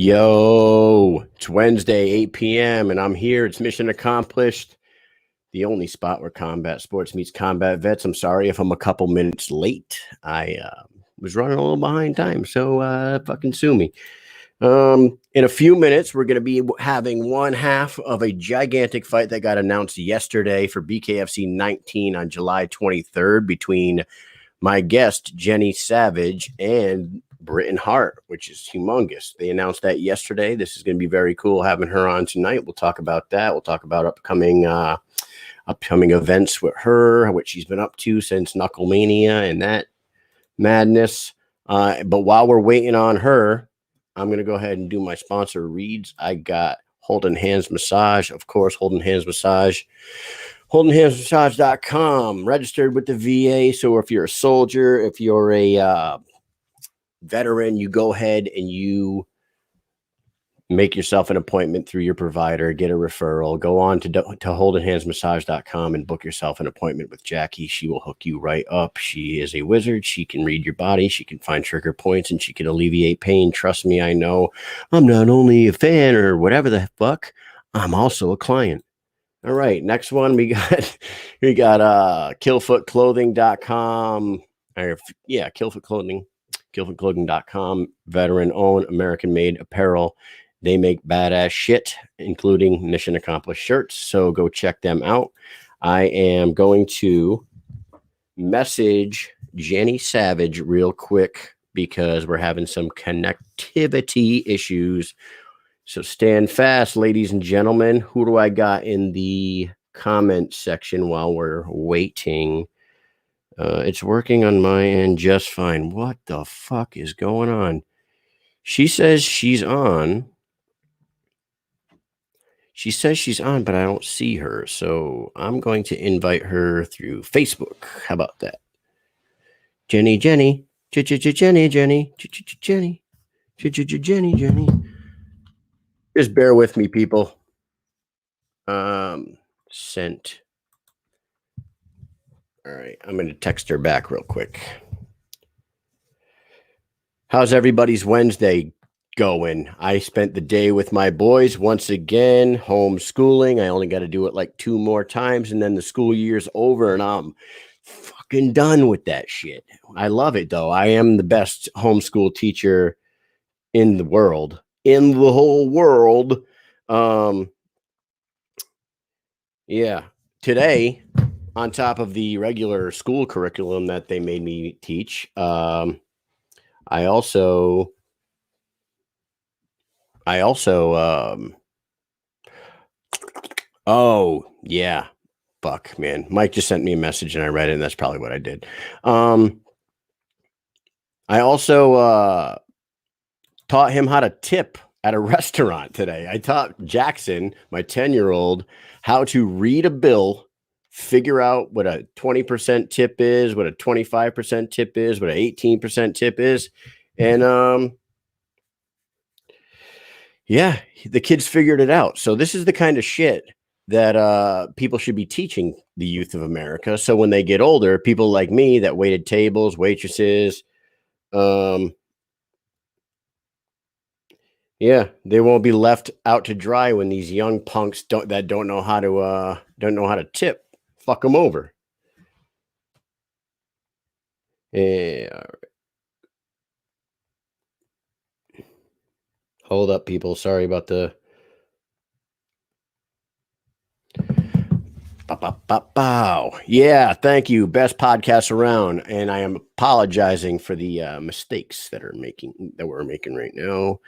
Yo, it's Wednesday, 8 p.m., and I'm here. It's mission accomplished. The only spot where combat sports meets combat vets. I'm sorry if I'm a couple minutes late. I was running a little behind time, so fucking sue me. In a few minutes, we're going to be having one half of a gigantic fight that got announced yesterday for BKFC 19 on July 23rd between my guest, Jenny Savage, and Britain Hart, which is humongous. They announced that yesterday. This is going to be very cool having her on tonight. We'll talk about that. We'll talk about upcoming events with her, what she's been up to since Knuckle Mania and that madness. But while we're waiting on her, I'm going to go ahead and do my sponsor reads. I got Holding Hands Massage, of course, Holding Hands Massage. HoldingHandsMassage.com, registered with the VA. So if you're a soldier, if you're a veteran, you go ahead and you make yourself an appointment through your provider, get a referral, go on to HoldingHandsMassage.com and book yourself an appointment with Jackie. She will hook you right up. She is a wizard. She can read your body. She can find trigger points and she can alleviate pain. Trust me, I know. I'm not only a fan or whatever the fuck, I'm also a client. All right, next one we got killfootclothing.com. Killfootclothing.com, veteran-owned, American-made apparel. They make badass shit, including mission accomplished shirts. So go check them out. I am going to message Jenny Savage real quick because we're having some connectivity issues. So stand fast, ladies and gentlemen. Who do I got in the comment section while we're waiting? It's working on my end just fine. What the fuck is going on? She says she's on. She says she's on, but I don't see her. So I'm going to invite her through Facebook. How about that? Jenny. Jenny. Just bear with me, people. Sent. All right, I'm going to text her back real quick. How's everybody's Wednesday going? I spent the day with my boys once again, homeschooling. I only got to do it like 2 more times, and then the school year's over, and I'm fucking done with that shit. I love it, though. I am the best homeschool teacher in the world, in the whole world. Yeah, today, on top of the regular school curriculum that they made me teach, I also, oh yeah, fuck, man. Mike just sent me a message and I read it, and that's probably what I did. I also taught him how to tip at a restaurant today. I taught Jackson, my 10-year-old, how to read a bill, figure out what a 20% tip is, what a 25% tip is, what an 18% tip is. And yeah, the kids figured it out. So this is the kind of shit that people should be teaching the youth of America. So when they get older, people like me that waited tables, waitresses, yeah, they won't be left out to dry when these young punks don't know how to tip. Fuck them over. Yeah. All right. Hold up, people. Sorry about the. Bow. Yeah, thank you. Best podcast around, and I am apologizing for the mistakes that we're making right now.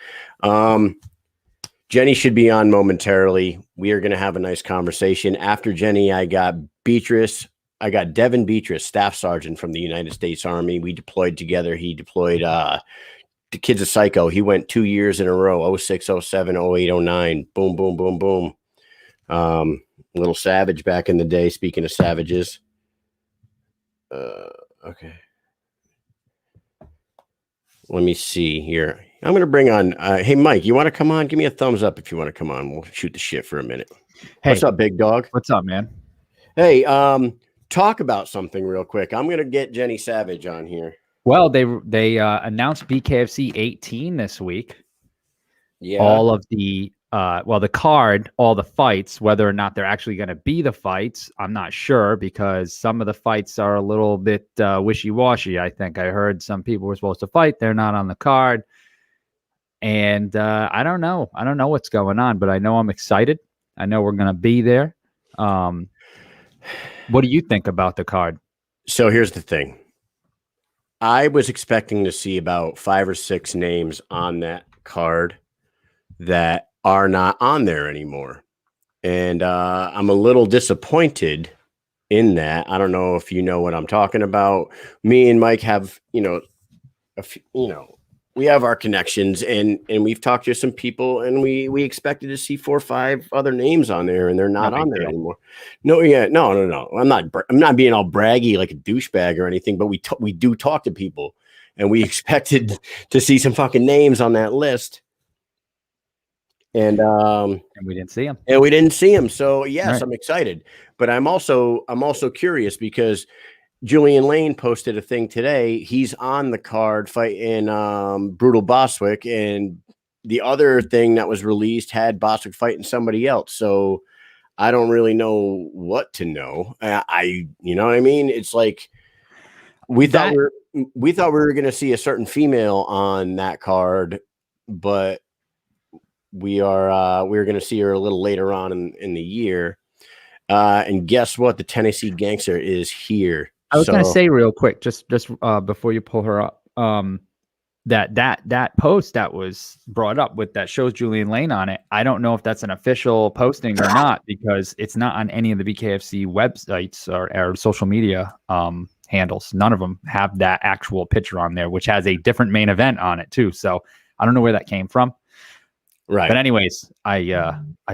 Jenny should be on momentarily. We are going to have a nice conversation. After Jenny, I got Beatrice. I got Devin Beatrice, Staff Sergeant from the United States Army. We deployed together. He deployed. The kid's a psycho. He went 2 years in a row: 06, 07, 08, 09. Boom, boom, boom, boom. Little savage back in the day. Speaking of savages. Okay. Let me see here. I'm going to bring on, hey, Mike, you want to come on? Give me a thumbs up if you want to come on. We'll shoot the shit for a minute. Hey, what's up, big dog? What's up, man? Hey, talk about something real quick. I'm going to get Jenny Savage on here. Well, they announced BKFC 18 this week. Yeah. all of the the card, all the fights, whether or not they're actually going to be the fights, I'm not sure, because some of the fights are a little bit wishy-washy. I think I heard some people were supposed to fight, they're not on the card. And I don't know what's going on, but I know I'm excited. I know we're going to be there. What do you think about the card? So here's the thing. I was expecting to see about 5 or 6 names on that card that are not on there anymore. And I'm a little disappointed in that. I don't know if you know what I'm talking about. Me and Mike have, we have our connections, and we've talked to some people, and we expected to see 4 or 5 other names on there, and they're not on there anymore. No. I'm not being all braggy like a douchebag or anything, but we do talk to people, and we expected to see some fucking names on that list. And we didn't see them. And we didn't see them. So yes, Right. I'm excited, but I'm also curious because Julian Lane posted a thing today. He's on the card fighting Brutal Boswick, and the other thing that was released had Boswick fighting somebody else. So I don't really know what to know. You know what I mean? It's like we thought we were going to see a certain female on that card, but we're going to see her a little later on in the year. And guess what? The Tennessee Gangster is here. I was going to say real quick, just before you pull her up, that post that was brought up with that shows Julian Lane on it. I don't know if that's an official posting or not, because it's not on any of the BKFC websites or social media handles. None of them have that actual picture on there, which has a different main event on it too. So I don't know where that came from. Right. But anyways, I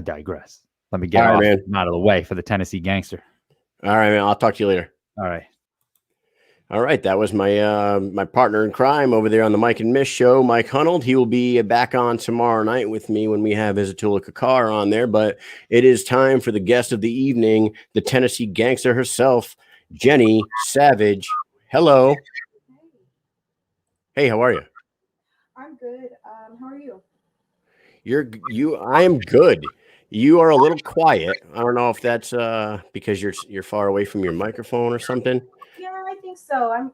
digress. Let me get out of the way for the Tennessee Gangster. All right, man. I'll talk to you later. All right. All right. That was my my partner in crime over there on the Mike and Mish show, Mike Hunold. He will be back on tomorrow night with me when we have Isatula Kakar on there. But it is time for the guest of the evening, the Tennessee Gangster herself, Jenny Savage. Hello. Hey, how are you? I'm good. How are you? I am good. You are a little quiet. I don't know if that's because you're far away from your microphone or something. Yeah, I think so.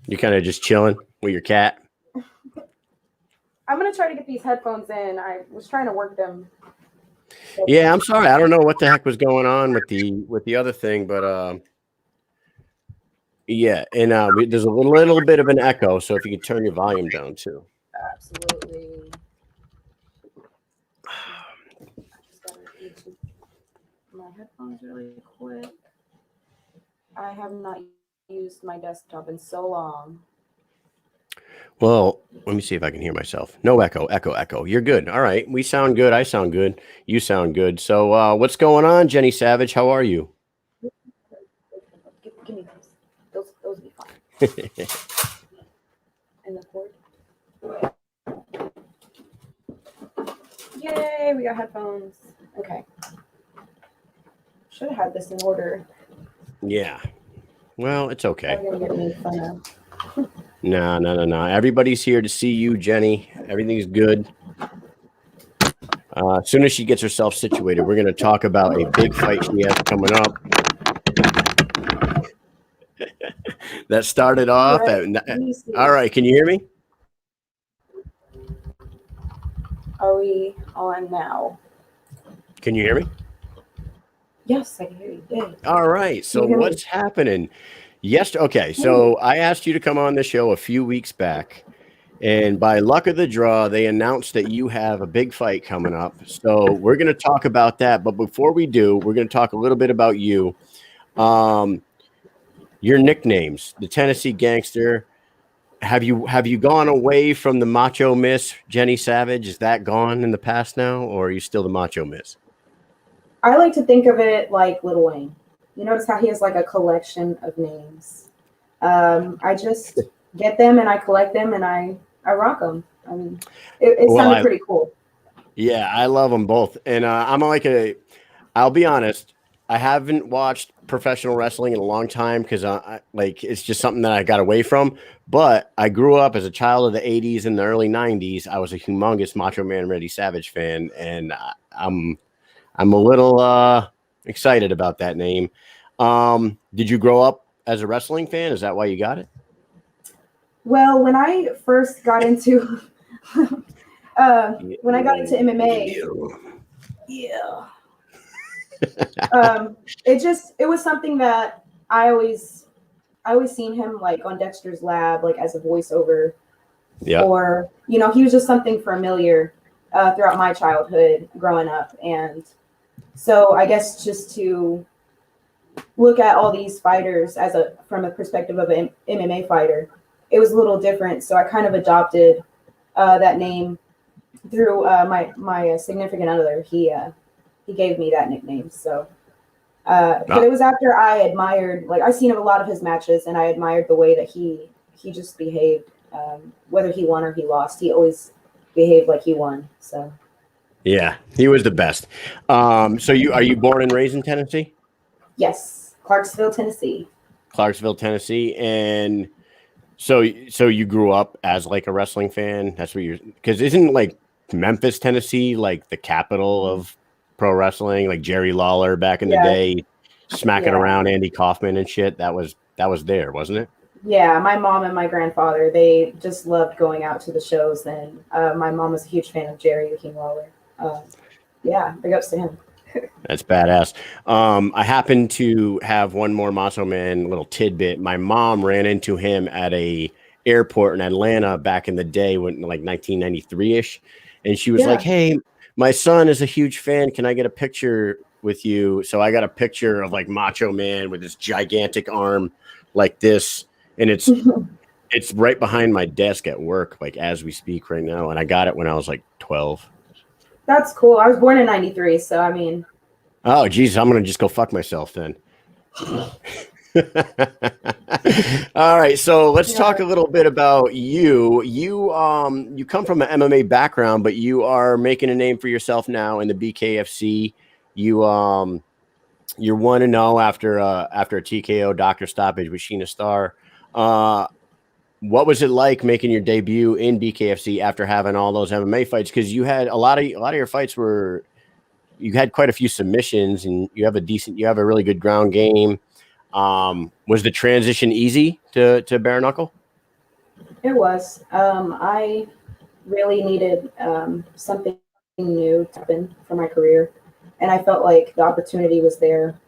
You're kind of just chilling with your cat. I'm gonna try to get these headphones in. I was trying to work them. Yeah, I'm sorry. I don't know what the heck was going on with the other thing, but yeah, and there's a little bit of an echo. So if you could turn your volume down too. Absolutely. My headphones really quick. I have not used my desktop in so long. Well, let me see if I can hear myself. No echo, echo. You're good. All right. We sound good. I sound good. You sound good. So what's going on, Jenny Savage? How are you? Give me those. Those will be fine. And the cord. Yay, we got headphones. Okay. Should have had this in order. Yeah. Well, it's okay. I'm gonna get made fun of. No. Everybody's here to see you, Jenny. Everything's good. As soon as she gets herself situated, we're going to talk about a big fight she has coming up. That started off all right. Can you hear me? Are we on now? Can you hear me? Yes, I can hear you. Yay. All right. So what's happening? Yes. Okay. So I asked you to come on the show a few weeks back, and by luck of the draw, they announced that you have a big fight coming up. So we're going to talk about that. But before we do, we're going to talk a little bit about you. Your nicknames, the Tennessee Gangster. Have you gone away from the Macho Miss, Jenny Savage? Is that gone in the past now, or are you still the Macho Miss? I like to think of it like Lil Wayne. You notice how he has like a collection of names. I just get them and I collect them and I rock them. I mean, it sounded pretty cool. Yeah, I love them both. And I'll be honest, I haven't watched professional wrestling in a long time because it's just something that I got away from. But I grew up as a child of the 80s and the early 90s. I was a humongous Macho Man Randy Savage fan, and I'm a little excited about that name. Did you grow up as a wrestling fan? Is that why you got it? Well, when I first got into MMA, yeah. It was something that I always seen him like on Dexter's Lab, like as a voiceover. Yeah. Or, he was just something familiar throughout my childhood growing up. And so I guess just to look at all these fighters from a perspective of an MMA fighter, it was a little different. So I kind of adopted that name through my significant other. He gave me that nickname. So, but it was after I admired, like I seen a lot of his matches, and I admired the way that he just behaved. Whether he won or he lost, he always behaved like he won. So, yeah, he was the best. So are you born and raised in Tennessee? Yes, Clarksville, Tennessee. Clarksville, Tennessee, and so you grew up as like a wrestling fan. That's what because isn't like Memphis, Tennessee, like the capital of pro wrestling? Like Jerry Lawler back in the day, smacking around Andy Kaufman and shit. That was there, wasn't it? Yeah, my mom and my grandfather, they just loved going out to the shows. And my mom was a huge fan of Jerry the King Lawler. Big ups to him. That's badass. I happen to have one more Macho Man little tidbit. My mom ran into him at a airport in Atlanta back in the day, when like 1993-ish. And she was like, "Hey, my son is a huge fan. Can I get a picture with you?" So I got a picture of like Macho Man with this gigantic arm like this. And it's right behind my desk at work, like as we speak right now. And I got it when I was like 12. That's cool. I was born in 93. So, I mean. Oh, geez. I'm going to just go fuck myself then. All right. So let's talk a little bit about you. You come from an MMA background, but you are making a name for yourself now in the BKFC. You're 1-0 after a TKO doctor stoppage with Sheena Starr. What was it like making your debut in BKFC after having all those MMA fights? Because you had a lot of your fights you had quite a few submissions, and you have a really good ground game. Was the transition easy to bare knuckle? It was. I really needed something new to happen for my career, and I felt like the opportunity was there.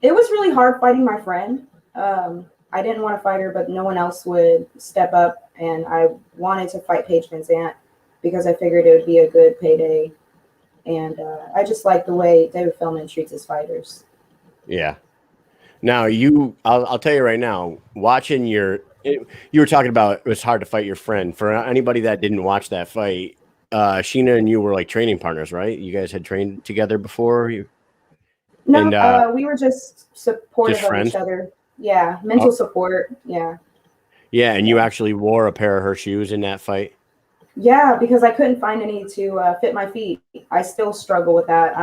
It was really hard fighting my friend. I didn't want to fight her, but no one else would step up, and I wanted to fight Paige Van Zant because I figured it would be a good payday, and I just like the way David Feldman treats his fighters. Yeah. Now I'll tell you right now, watching you were talking about it was hard to fight your friend. For anybody that didn't watch that fight, Sheena and you were like training partners, right? You guys had trained together before? No, we were just supportive of each other. Yeah, mental support. Yeah. Yeah, and you actually wore a pair of her shoes in that fight? Yeah, because I couldn't find any to fit my feet. I still struggle with that.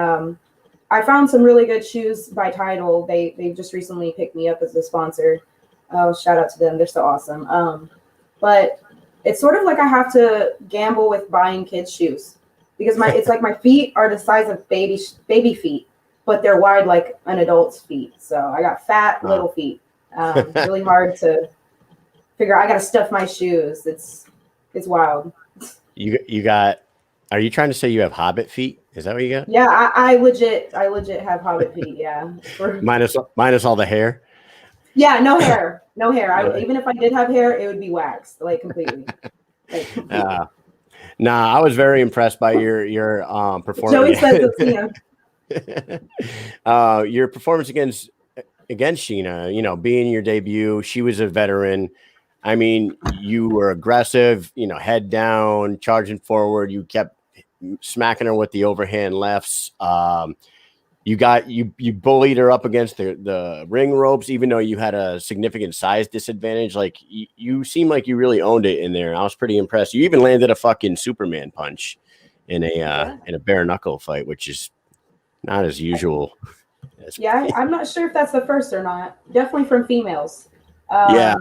I found some really good shoes by Tidal. They just recently picked me up as a sponsor. Oh, shout out to them. They're so awesome. But it's sort of like I have to gamble with buying kids' shoes because it's like my feet are the size of baby feet, but they're wide like an adult's feet. So I got fat little feet. Really hard to figure out. I got to stuff my shoes. It's wild. Are you trying to say you have hobbit feet? Is that what you got? Yeah, I legit have hobbit feet. Yeah. minus all the hair. Yeah, no hair. Even if I did have hair, it would be waxed, like completely. I was very impressed by your performance. Joey says it's your performance against Sheena. Being your debut, she was a veteran. I mean, you were aggressive. Head down, charging forward. You kept smacking her with the overhand lefts. You bullied her up against the ring ropes, even though you had a significant size disadvantage. Like you seemed like you really owned it in there. I was pretty impressed. You even landed a fucking Superman punch in a bare knuckle fight, which is not as usual. Yeah, I'm not sure if that's the first or not. Definitely from females. Yeah.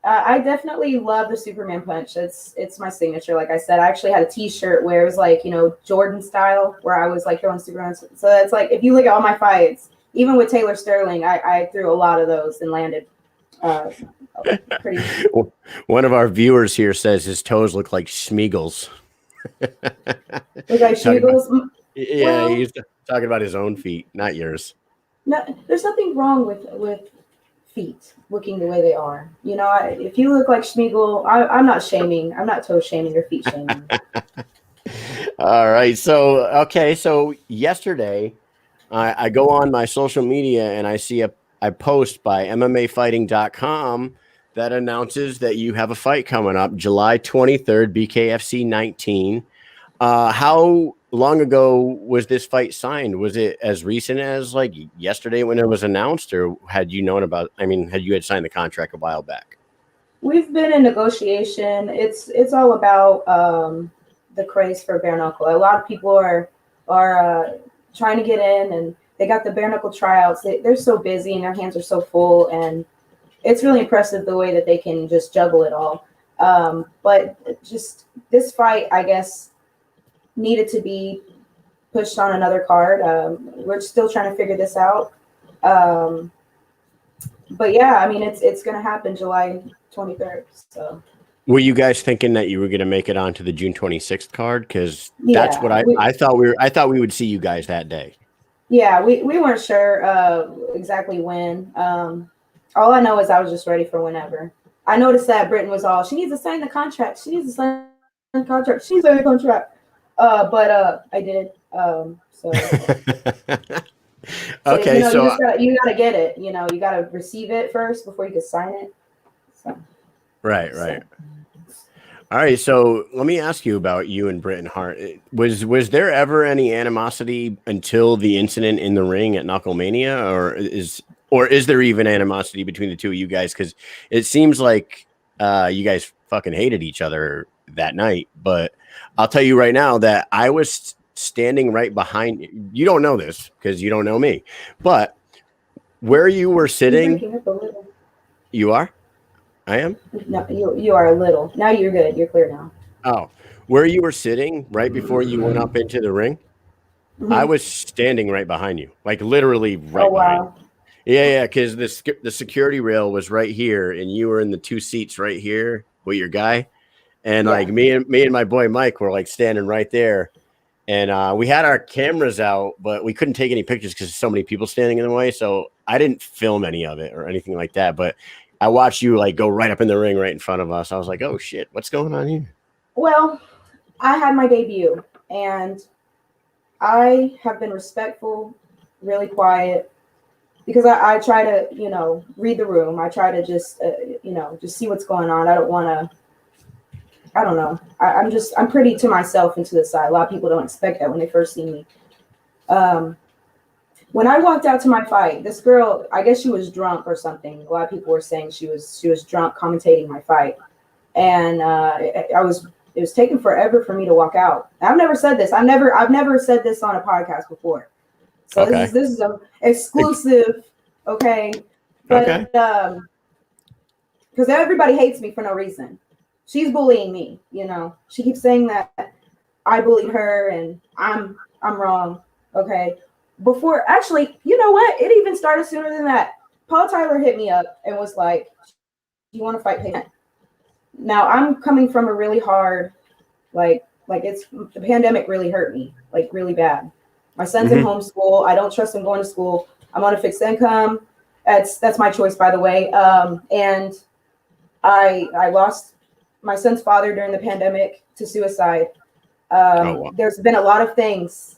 I definitely love the Superman punch. It's my signature. Like I said, I actually had a T-shirt where it was like, you know, Jordan style, where I was like throwing Superman. So that's like, if you look at all my fights, even with Taylor Sterling, I threw a lot of those and landed pretty. One of our viewers here says his toes look like Schmeagol's. Look like Schmeagol's. Yeah, well, he's talking about his own feet, not yours. No, there's nothing wrong with feet looking the way they are. You know, if you look like Schmeagol, I'm not shaming. I'm not toe shaming or feet shaming. All right. So yesterday, I go on my social media and I see a post by MMAfighting.com that announces that you have a fight coming up July 23rd, BKFC 19. How long ago was this fight signed? Was it as recent as like yesterday when it was announced, or had you known about? I mean, had you signed the contract a while back? We've been in negotiation. It's all about the craze for bare knuckle. A lot of people are trying to get in, and they got the bare knuckle tryouts. They're so busy and their hands are so full, and it's really impressive the way that they can just juggle it all. But just this fight, I guess, needed to be pushed on another card. We're still trying to figure this out. But yeah, I mean, it's going to happen July 23rd. So. Were you guys thinking that you were going to make it onto the June 26th card? Because that's what I thought I thought we would see you guys that day. Yeah, we weren't sure exactly when. All I know is I was just ready for whenever. I noticed that Britain was all, she needs to sign the contract. She needs to sign the contract. She needs to sign the contract. But I did. So okay, you know, you gotta get it. You know, you gotta receive it first before you can sign it. So. Right. All right, so let me ask you about you and Britain Hart. Was there ever any animosity until the incident in the ring at Knucklemania, or is there even animosity between the two of you guys? Because it seems like you guys fucking hated each other that night. But I'll tell you right now that I was standing right behind you. You don't know this because you don't know me, but where you were sitting, you are. I am? No, you are a little. Now you're good. You're clear now. Oh, where you were sitting right before you went up into the ring, I was standing right behind you, like literally right behind you. Yeah, because the security rail was right here, and you were in the two seats right here with your guy, and like me and my boy Mike were like standing right there, and we had our cameras out, but we couldn't take any pictures because so many people standing in the way. So I didn't film any of it or anything like that, but I watched you like go right up in the ring right in front of us. I was like, oh shit, what's going on here? Well, I had my debut and I have been respectful, really quiet, because I try to, you know, read the room. I try to just, you know, just see what's going on. I don't want to, I don't know. I'm pretty to myself and to the side. A lot of people don't expect that when they first see me. When I walked out to my fight, this girl, I guess she was drunk or something. A lot of people were saying she was drunk commentating my fight. And it was taking forever for me to walk out. I've never said this. I've never said this on a podcast before. So this is an exclusive, okay? But because everybody hates me for no reason. She's bullying me, you know. She keeps saying that I bullied her and I'm wrong, okay? Before, actually, you know what? It even started sooner than that. Paul Tyler hit me up and was like, "Do you want to fight Payne?" Now I'm coming from a really hard, like it's the pandemic really hurt me, like really bad. My son's in homeschool. I don't trust him going to school. I'm on a fixed income. That's my choice, by the way. And I lost my son's father during the pandemic to suicide. Wow. There's been a lot of things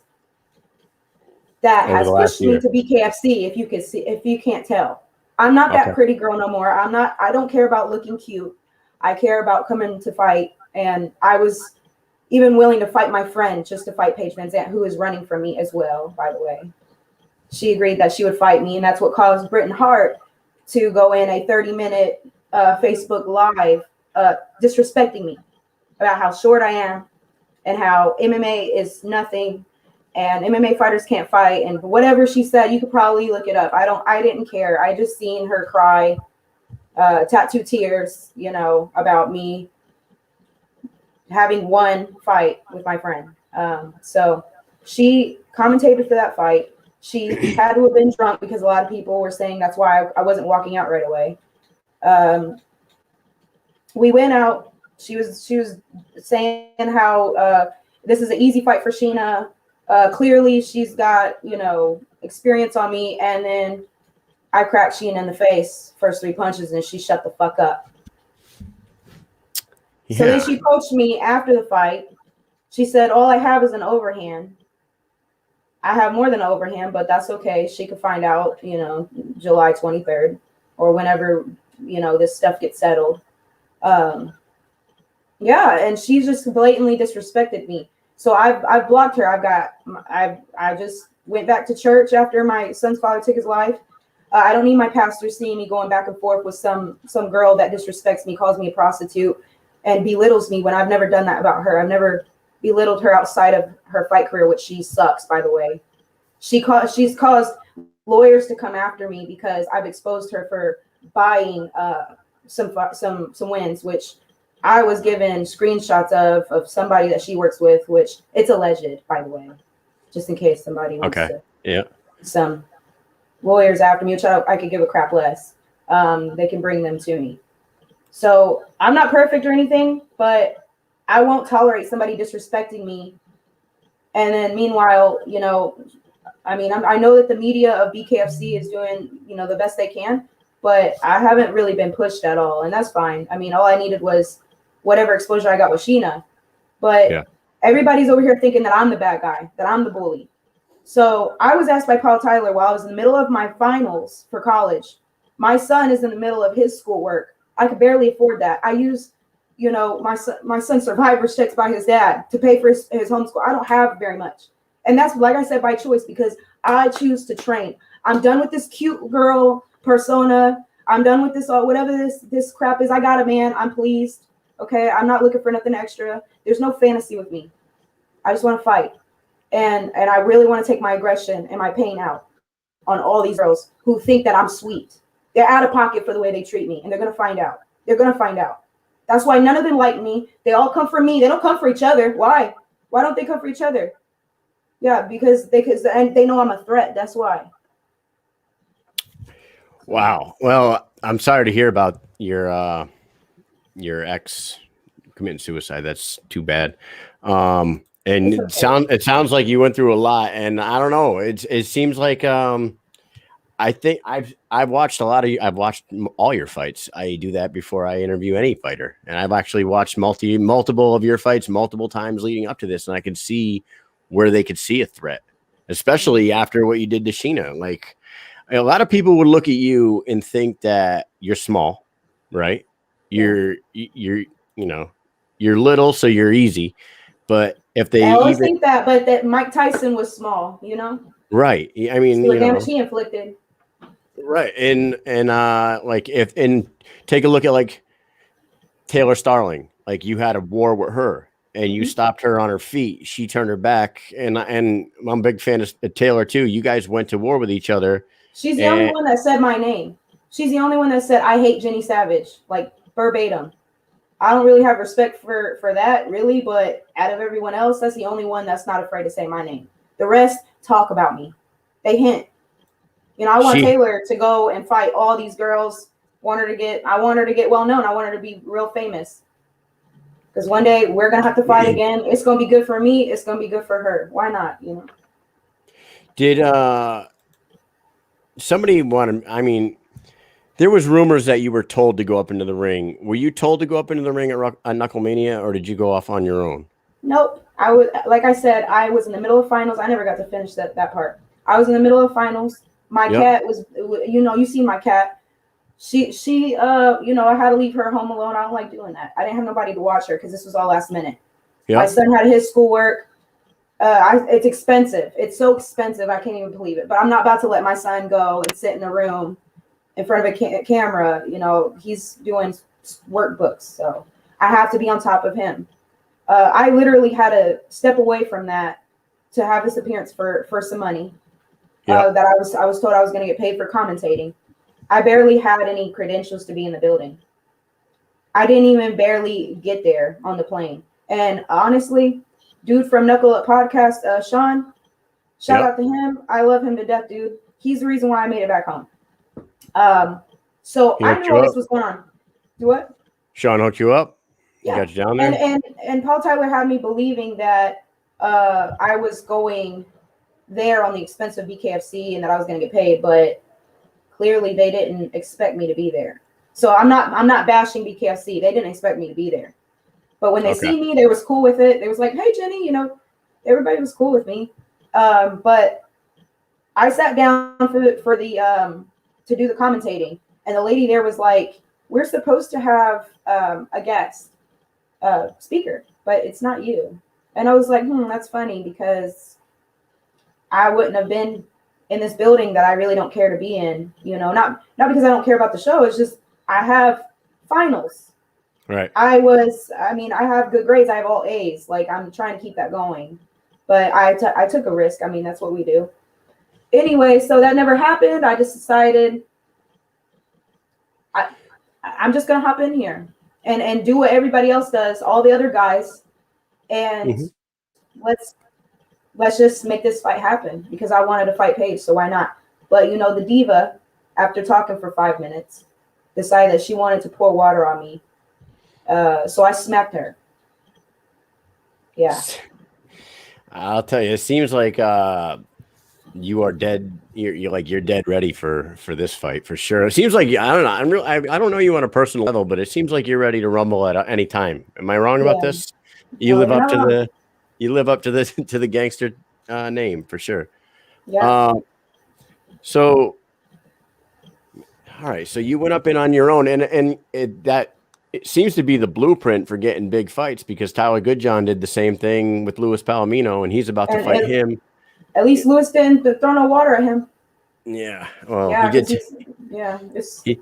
that has pushed me to BKFC. If you can't tell, I'm not that pretty girl no more. I don't care about looking cute. I care about coming to fight. And I was even willing to fight my friend just to fight Paige Van Zandt, who is running for me as well, by the way. She agreed that she would fight me. And that's what caused Britain Hart to go in a 30-minute Facebook Live disrespecting me about how short I am, and how MMA is nothing and MMA fighters can't fight and whatever she said, you could probably look it up. I didn't care. I just seen her cry, tattoo tears, you know, about me having one fight with my friend. So she commentated for that fight. She had to have been drunk because a lot of people were saying that's why I wasn't walking out right away. We went out. She was saying how this is an easy fight for Sheena. Clearly, she's got, you know, experience on me. And then I cracked Sheena in the face first 3 punches, and she shut the fuck up. Yeah. So then she coached me after the fight. She said, all I have is an overhand. I have more than an overhand, but that's okay. She could find out, you know, July 23rd or whenever, you know, this stuff gets settled. Yeah, and she just blatantly disrespected me. So I've blocked her. I just went back to church after my son's father took his life. I don't need my pastor seeing me going back and forth with some girl that disrespects me, calls me a prostitute, and belittles me when I've never done that about her. I've never belittled her outside of her fight career, which she sucks, by the way. She's caused lawyers to come after me because I've exposed her for buying some wins, which I was given screenshots of somebody that she works with, which it's alleged, by the way, just in case somebody wants to. Some lawyers after me, which I could give a crap less. They can bring them to me. So I'm not perfect or anything, but I won't tolerate somebody disrespecting me. And then meanwhile, you know, I mean, I know that the media of BKFC is doing, you know, the best they can, but I haven't really been pushed at all. And that's fine. I mean, all I needed was whatever exposure I got with Sheena. But everybody's over here thinking that I'm the bad guy, that I'm the bully. So I was asked by Paul Tyler while I was in the middle of my finals for college. My son is in the middle of his schoolwork. I could barely afford that. I use, you know, my son's survivor's checks by his dad to pay for his homeschool. I don't have very much. And that's, like I said, by choice, because I choose to train. I'm done with this cute girl persona. I'm done with this, whatever this crap is. I got a man. I'm pleased. Okay. I'm not looking for nothing extra. There's no fantasy with me. I just want to fight. And I really want to take my aggression and my pain out on all these girls who think that I'm sweet. They're out of pocket for the way they treat me, and they're going to find out. They're going to find out. That's why none of them like me. They all come for me. They don't come for each other. Why? Why don't they come for each other? Yeah, because they know I'm a threat. That's why. Wow. Well, I'm sorry to hear about your ex committing suicide. That's too bad. And it sounds like you went through a lot, and I don't know. It seems like I think I've watched I've watched all your fights. I do that before I interview any fighter, and I've actually watched multiple of your fights multiple times leading up to this, and I could see where they could see a threat, especially after what you did to Sheena. Like, a lot of people would look at you and think that you're small, right? You're little, so you're easy. But if they I always think that, but that Mike Tyson was small, you know? Right. I mean, so the damage he inflicted. Right. And take a look at like Taylor Starling. Like, you had a war with her and you stopped her on her feet. She turned her back. And I'm a big fan of Taylor too. You guys went to war with each other. She's the only one that said my name. She's the only one that said, I hate Jenny Savage, like verbatim. I don't really have respect for that, really, but out of everyone else, that's the only one that's not afraid to say my name. The rest talk about me. They hint. You know, I want Taylor to go and fight all these girls. I want her to get well known. I want her to be real famous. Because one day we're gonna have to fight again. It's gonna be good for me. It's gonna be good for her. Why not? You know. Did somebody want to? I mean, there was rumors that you were told to go up into the ring. Were you told to go up into the ring at Knucklemania, or did you go off on your own? Nope. I was, like I said, I was in the middle of finals. I never got to finish that part. I was in the middle of finals. My cat was, you know, you see my cat. She, you know, I had to leave her home alone. I don't like doing that. I didn't have nobody to watch her because this was all last minute. Yep. My son had his schoolwork. It's expensive. It's so expensive. I can't even believe it. But I'm not about to let my son go and sit in a room in front of a camera. You know, he's doing workbooks. So I have to be on top of him. I literally had to step away from that to have this appearance for some money. That I was told I was going to get paid for commentating. I barely had any credentials to be in the building. I didn't even barely get there on the plane. And honestly, dude from Knuckle Up Podcast, Sean, shout out to him. I love him to death, dude. He's the reason why I made it back home. So I knew all this was going on. Do what? Sean hooked you up? Yeah. He got you down there? And Paul Tyler had me believing that I was going there on the expense of BKFC and that I was going to get paid, but clearly they didn't expect me to be there. So I'm not bashing BKFC. They didn't expect me to be there. But when they see me, they was cool with it. They was like, "Hey, Jenny," everybody was cool with me. But I sat down for the to do the commentating, and the lady there was like, "We're supposed to have a guest speaker, but it's not you." And I was like, that's funny because I wouldn't have been in this building that I really don't care to be in, not because I don't care about the show. It's just I have finals. Right. I have good grades. I have all A's. Like, I'm trying to keep that going. But I took a risk. I mean, that's what we do. Anyway, so that never happened. I just decided I'm just going to hop in here and do what everybody else does, all the other guys. And let's just make this fight happen because I wanted to fight Paige. So why not? But, the diva, after talking for 5 minutes, decided that she wanted to pour water on me. So I smacked her. Yeah. I'll tell you, it seems like you are dead. You're dead ready for this fight for sure. It seems like I don't know you on a personal level, but it seems like you're ready to rumble at any time. Am I wrong about this? You live up to the gangster name for sure. Yeah. So, all right. So you went up in on your own, and it seems to be the blueprint for getting big fights because Tyler Goodjohn did the same thing with Louis Palomino, and he's about to fight him. At least Louis didn't throw no water at him. Yeah. Well, yeah, he did.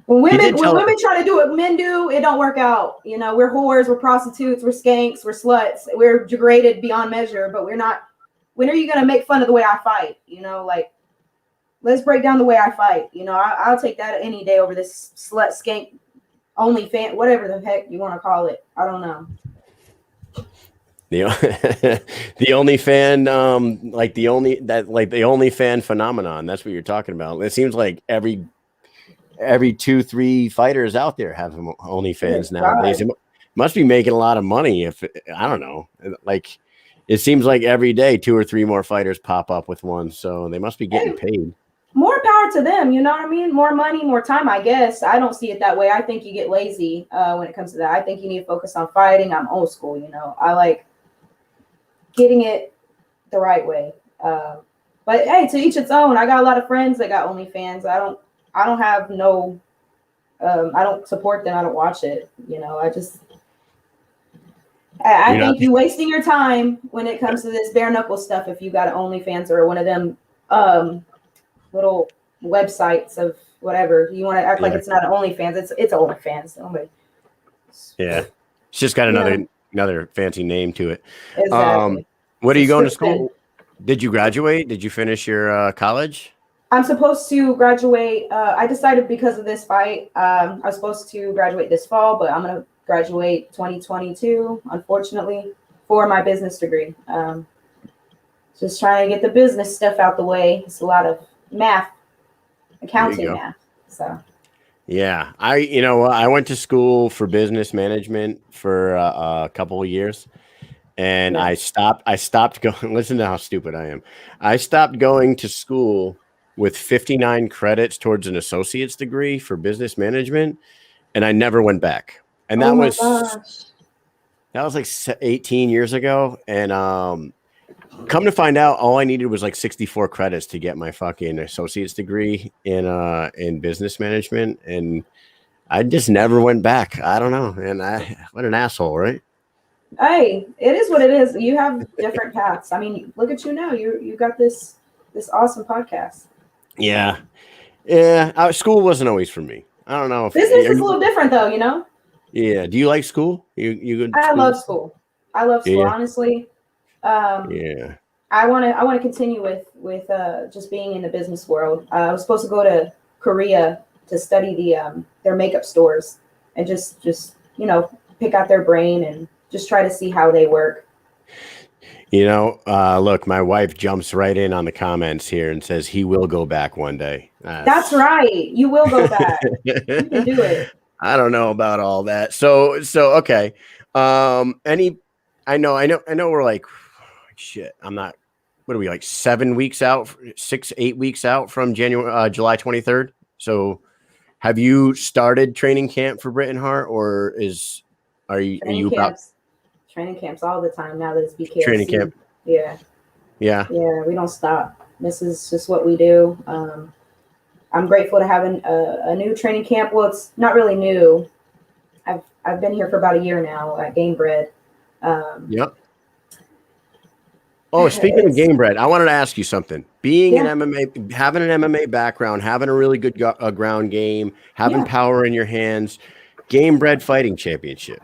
When women try to do what men do, it don't work out. We're whores, we're prostitutes, we're skanks, we're sluts, we're degraded beyond measure, but we're not. When are you going to make fun of the way I fight? Let's break down the way I fight. I'll take that any day over this slut, skank, OnlyFans, whatever the heck you want to call it. I don't know. The OnlyFan, the OnlyFan phenomenon. That's what you're talking about. It seems like every 2-3 fighters out there have OnlyFans nowadays. It must be making a lot of money. I don't know, like it seems like every day 2 or 3 more fighters pop up with one, so they must be getting paid. More power to them, you know what I mean? More money, more time, I guess. I don't see it that way. I think you get lazy when it comes to that. I think you need to focus on fighting. I'm old school, I like getting it the right way. But hey, to each its own. I got a lot of friends that got OnlyFans. I don't have no, I don't support them. I don't watch it. I think you're wasting your time when it comes to this bare knuckle stuff. If you got an OnlyFans or one of them little websites of whatever, you want to act like it's not an OnlyFans. It's OnlyFans. Yeah, it's just got another fancy name to it. Exactly. What are you going to school? Did you graduate? Did you finish your college? I'm supposed to graduate. I decided because of this fight, I was supposed to graduate this fall, but I'm going to graduate 2022, unfortunately, for my business degree. Just trying to get the business stuff out the way. It's a lot of math, accounting math. So. Yeah, I went to school for business management for a couple of years, and I stopped going. Listen to how stupid I am. I stopped going to school with 59 credits towards an associate's degree for business management, and I never went back. And that was like 18 years ago. And come to find out, all I needed was like 64 credits to get my fucking associate's degree in business management, and I just never went back. I don't know, and what an asshole, right? Hey, it is what it is. You have different paths. I mean, look at you now. You got this awesome podcast. Yeah. School wasn't always for me. I don't know if business is a little different, though. Yeah. Do you like school? You good? I School? love school. I love school. Yeah. Honestly, Yeah. I want to continue with just being in the business world. I was supposed to go to Korea to study their makeup stores and just pick out their brain and just try to see how they work. Look, my wife jumps right in on the comments here and says he will go back one day. That's right. You will go back. You can do it. I don't know about all that. So okay. I know we're like shit. I'm not. What are we like 7 weeks out, 8 weeks out from July 23rd? So have you started training camp for Britain Hart, or are you about training camps all the time now that it's BKFC? Training camp. Yeah. We don't stop. This is just what we do. I'm grateful to have a new training camp. Well, it's not really new. I've been here for about a year now at Game Bread. Yep. Oh, speaking of Game Bread, I wanted to ask you something. Being an MMA, having an MMA background, having a really good ground game, having power in your hands, Game Bread Fighting Championship.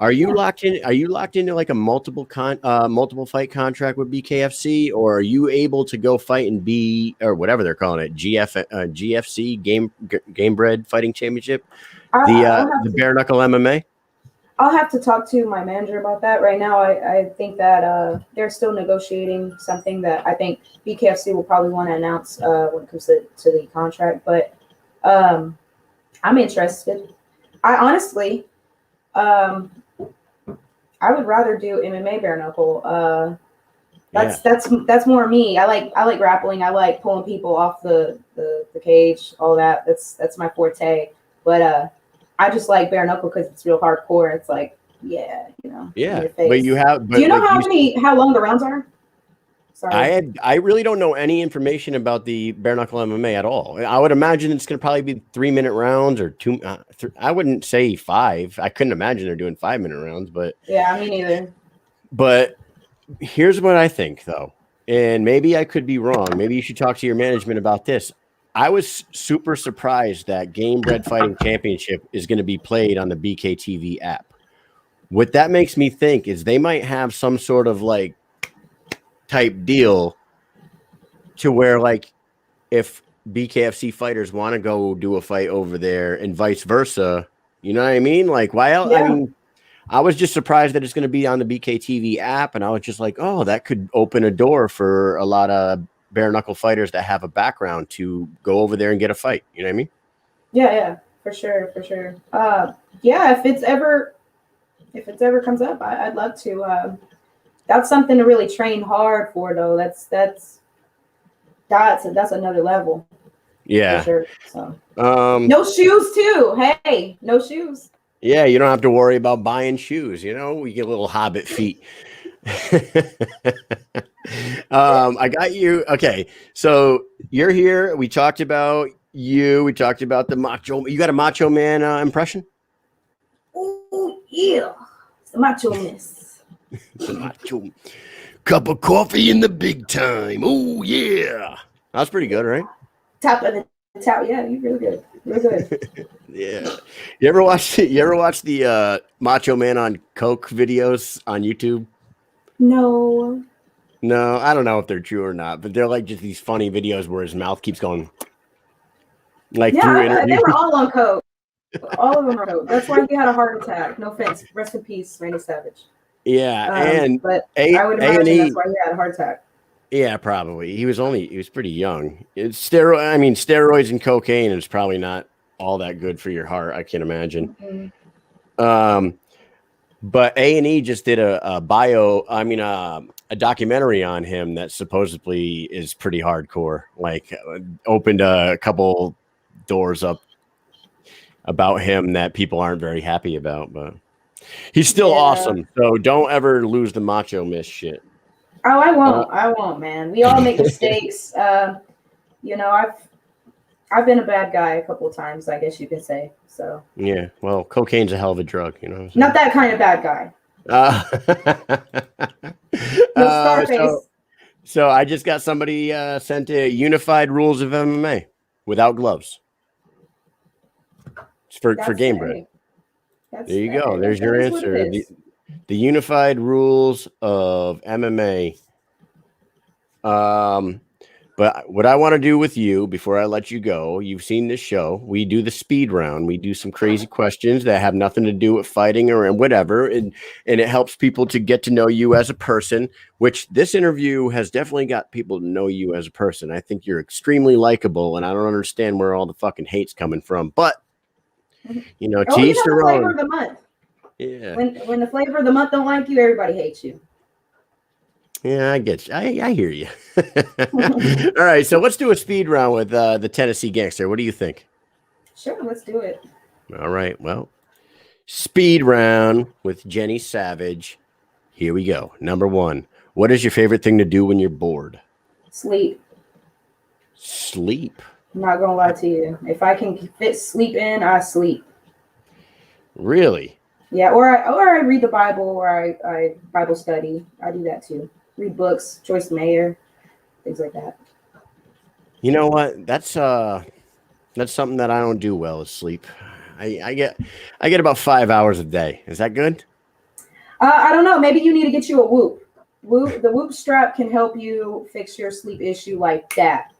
Are you locked in? Are you locked into like a multiple fight contract with BKFC, or are you able to go fight in or whatever they're calling it, GFC Game Bread Fighting Championship, the bare knuckle MMA? I'll have to talk to my manager about that. Right now, I think that they're still negotiating something that I think BKFC will probably want to announce when it comes to the contract. But I'm interested. I honestly. I would rather do MMA bare knuckle. That's more me. I like grappling. I like pulling people off the cage. All that. That's my forte. But I just like bare knuckle because it's real hardcore. It's like Yeah, but you have. But do you know how long the rounds are? Sorry. I really don't know any information about the bare knuckle MMA at all. I would imagine it's going to probably be 3-minute rounds or two. I wouldn't say 5. I couldn't imagine they're doing 5-minute rounds, but yeah, me neither. But here's what I think, though, and maybe I could be wrong. Maybe you should talk to your management about this. I was super surprised that Game Bread Fighting Championship is going to be played on the BKTV app. What that makes me think is they might have some sort of like type deal to where like if BKFC fighters want to go do a fight over there and vice versa, you know what I mean? Like why else? I mean, I was just surprised that it's going to be on the BKTV app, and I was just like, oh, that could open a door for a lot of bare knuckle fighters that have a background to go over there and get a fight. You know what I mean? Yeah, for sure. If it's ever comes up, I'd love to. That's something to really train hard for, though. That's another level. Yeah. For sure. So no shoes too. Hey, no shoes. Yeah, you don't have to worry about buying shoes. You know, we get little hobbit feet. I got you. Okay, so you're here. We talked about you. We talked about the macho. You got a Macho Man impression? Oh yeah, it's the Macho Miss. The macho cup of coffee in the big time. Oh yeah, that's pretty good, right? Top of the top. Yeah, you're really good. Really good. Yeah. You ever watch the Macho Man on Coke videos on YouTube? No, I don't know if they're true or not, but they're like just these funny videos where his mouth keeps going. Like through interviews. They were all on Coke. All of them were Coke. That's why he had a heart attack. No offense. Rest in peace, Randy Savage. Yeah, but I would imagine that's why he had a heart attack. Yeah, probably. He was pretty young. Steroids and cocaine is probably not all that good for your heart, I can imagine. Mm-hmm. But A&E just did a documentary on him that supposedly is pretty hardcore. Like opened a couple doors up about him that people aren't very happy about, but he's still awesome. So don't ever lose the Macho Miss shit. Oh, I won't, man. We all make mistakes. I've been a bad guy a couple of times, I guess you could say. So yeah, well, cocaine's a hell of a drug, you know. Not that kind of bad guy. No Scarface. So I just got somebody sent a Unified Rules of MMA without gloves. It's for Game Bread. There you go. There's your That is what answer. it is. The unified rules of MMA. But what I want to do with you before I let you go, you've seen this show. We do the speed round. We do some crazy questions that have nothing to do with fighting or whatever. And it helps people to get to know you as a person, which this interview has definitely got people to know you as a person. I think you're extremely likable, and I don't understand where all the fucking hate's coming from. But, you know, to each their the flavor own. of the month. Yeah. When the flavor of the month don't like you, everybody hates you. Yeah, I get you. I hear you. All right, so let's do a speed round with the Tennessee Gangster. What do you think? Sure, let's do it. All right, well, speed round with Jenny Savage. Here we go. Number 1. What is your favorite thing to do when you're bored? Sleep. Sleep. I'm not gonna lie to you. If I can fit sleep in, I sleep. Really? Yeah, or I read the Bible, or I Bible study. I do that too. Read books, Joyce Meyer, things like that. You know what? That's something that I don't do well is sleep. I get about 5 hours a day. Is that good? I don't know. Maybe you need to get you a Whoop. The Whoop strap can help you fix your sleep issue like that.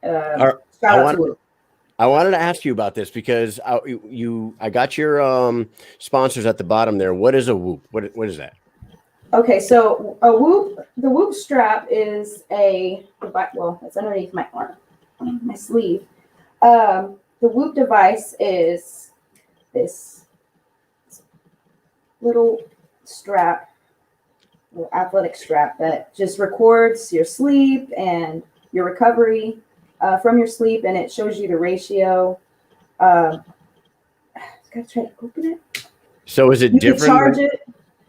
Shout out to Whoop. I wanted to ask you about this because I got your sponsors at the bottom there. What is a Whoop? What is that? Okay, so a Whoop, the Whoop strap is it's underneath my arm, my sleeve. The Whoop device is this little strap, little athletic strap that just records your sleep and your recovery from your sleep, and it shows you the ratio. Gotta try to open it. So is it different? You can charge it.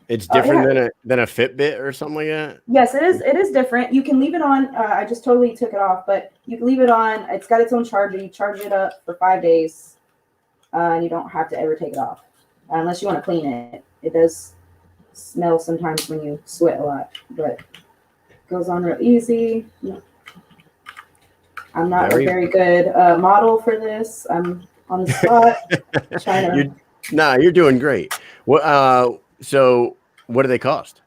It's different than a Fitbit or something like that? Yes, it is. It is different. You can leave it on. I just totally took it off, but you can leave it on. It's got its own charger. You charge it up for 5 days, and you don't have to ever take it off unless you want to clean it. It does smell sometimes when you sweat a lot, but it goes on real easy. I'm not a very good model for this. I'm on the spot. Trying to... You're doing great. So what do they cost?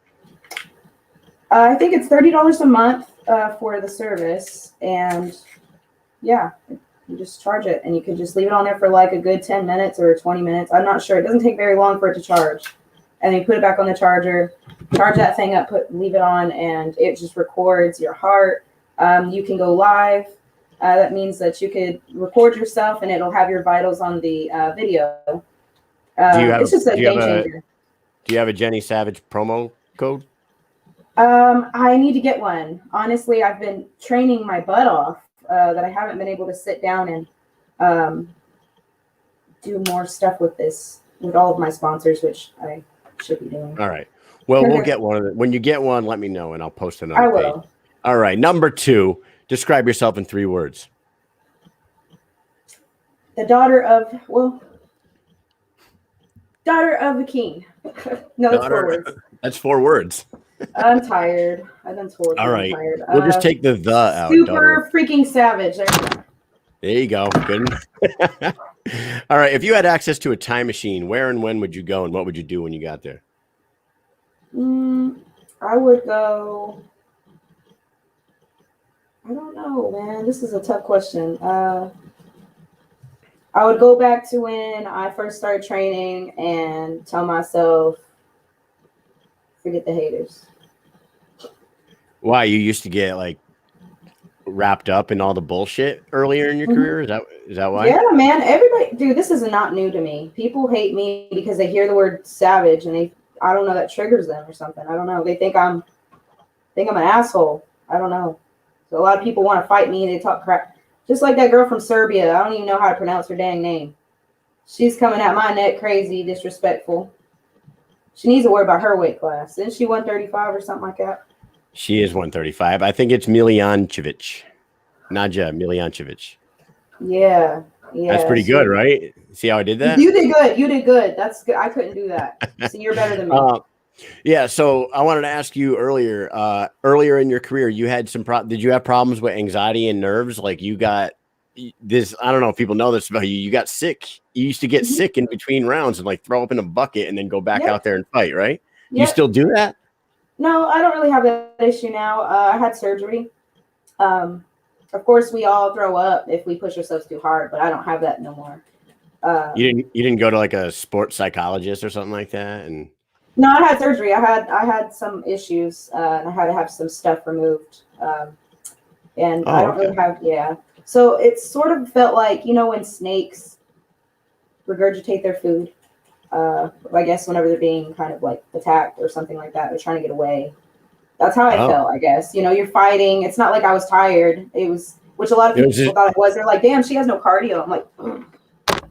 I think it's $30 a month for the service, and yeah, you just charge it, and you can just leave it on there for like a good 10 minutes or 20 minutes. I'm not sure. It doesn't take very long for it to charge, and then you put it back on the charger, charge that thing up, leave it on, and it just records your heart. You can go live. That means that you could record yourself, and it'll have your vitals on the video. It's just a game changer. Do you have a Jenny Savage promo code? I need to get one. Honestly, I've been training my butt off that I haven't been able to sit down and do more stuff with all of my sponsors, which I should be doing. All right. Well, we'll get one of them. When you get one, let me know and I'll post it on I the page. will. All right. Number 2, describe yourself in 3 words. The daughter of the king. No, that's 4 words. That's 4 words. I'm tired. I've been told. All right. I'm tired. We'll just take the out. Super freaking savage. There you go. Good. All right. If you had access to a time machine, where and when would you go, and what would you do when you got there? I would go. I don't know, man. This is a tough question. I would go back to when I first started training and tell myself, forget the haters. Why? You used to get like wrapped up in all the bullshit earlier in your career? Is that why? Yeah, man. Everybody, dude, this is not new to me. People hate me because they hear the word savage and I don't know, that triggers them or something. I don't know. They think I'm an asshole. I don't know. So a lot of people want to fight me. They talk crap. Just like that girl from Serbia. I don't even know how to pronounce her dang name. She's coming at my neck crazy, disrespectful. She needs to worry about her weight class. Isn't she 135 or something like that? She is 135. I think it's Miljančević. Nadia Miljančević. Yeah. That's pretty good, right? See how I did that? You did good. That's good. I couldn't do that. So you're better than me. Yeah. So I wanted to ask you earlier in your career, you had did you have problems with anxiety and nerves? Like you got this, I don't know if people know this about you. You got sick. You used to get sick in between rounds and like throw up in a bucket and then go back out there and fight, right? You still do that? No, I don't really have that issue now. I had surgery. Of course, we all throw up if we push ourselves too hard, but I don't have that no more. You didn't go to like a sports psychologist or something like that? And no, I had surgery. I had some issues, and I had to have some stuff removed. And I don't really have, So it sort of felt like, when snakes regurgitate their food, I guess whenever they're being kind of like attacked or something like that, they're trying to get away. That's how I felt, I guess. You're fighting. It's not like I was tired. It was, which a lot of people thought it was. They're like, damn, she has no cardio. I'm like,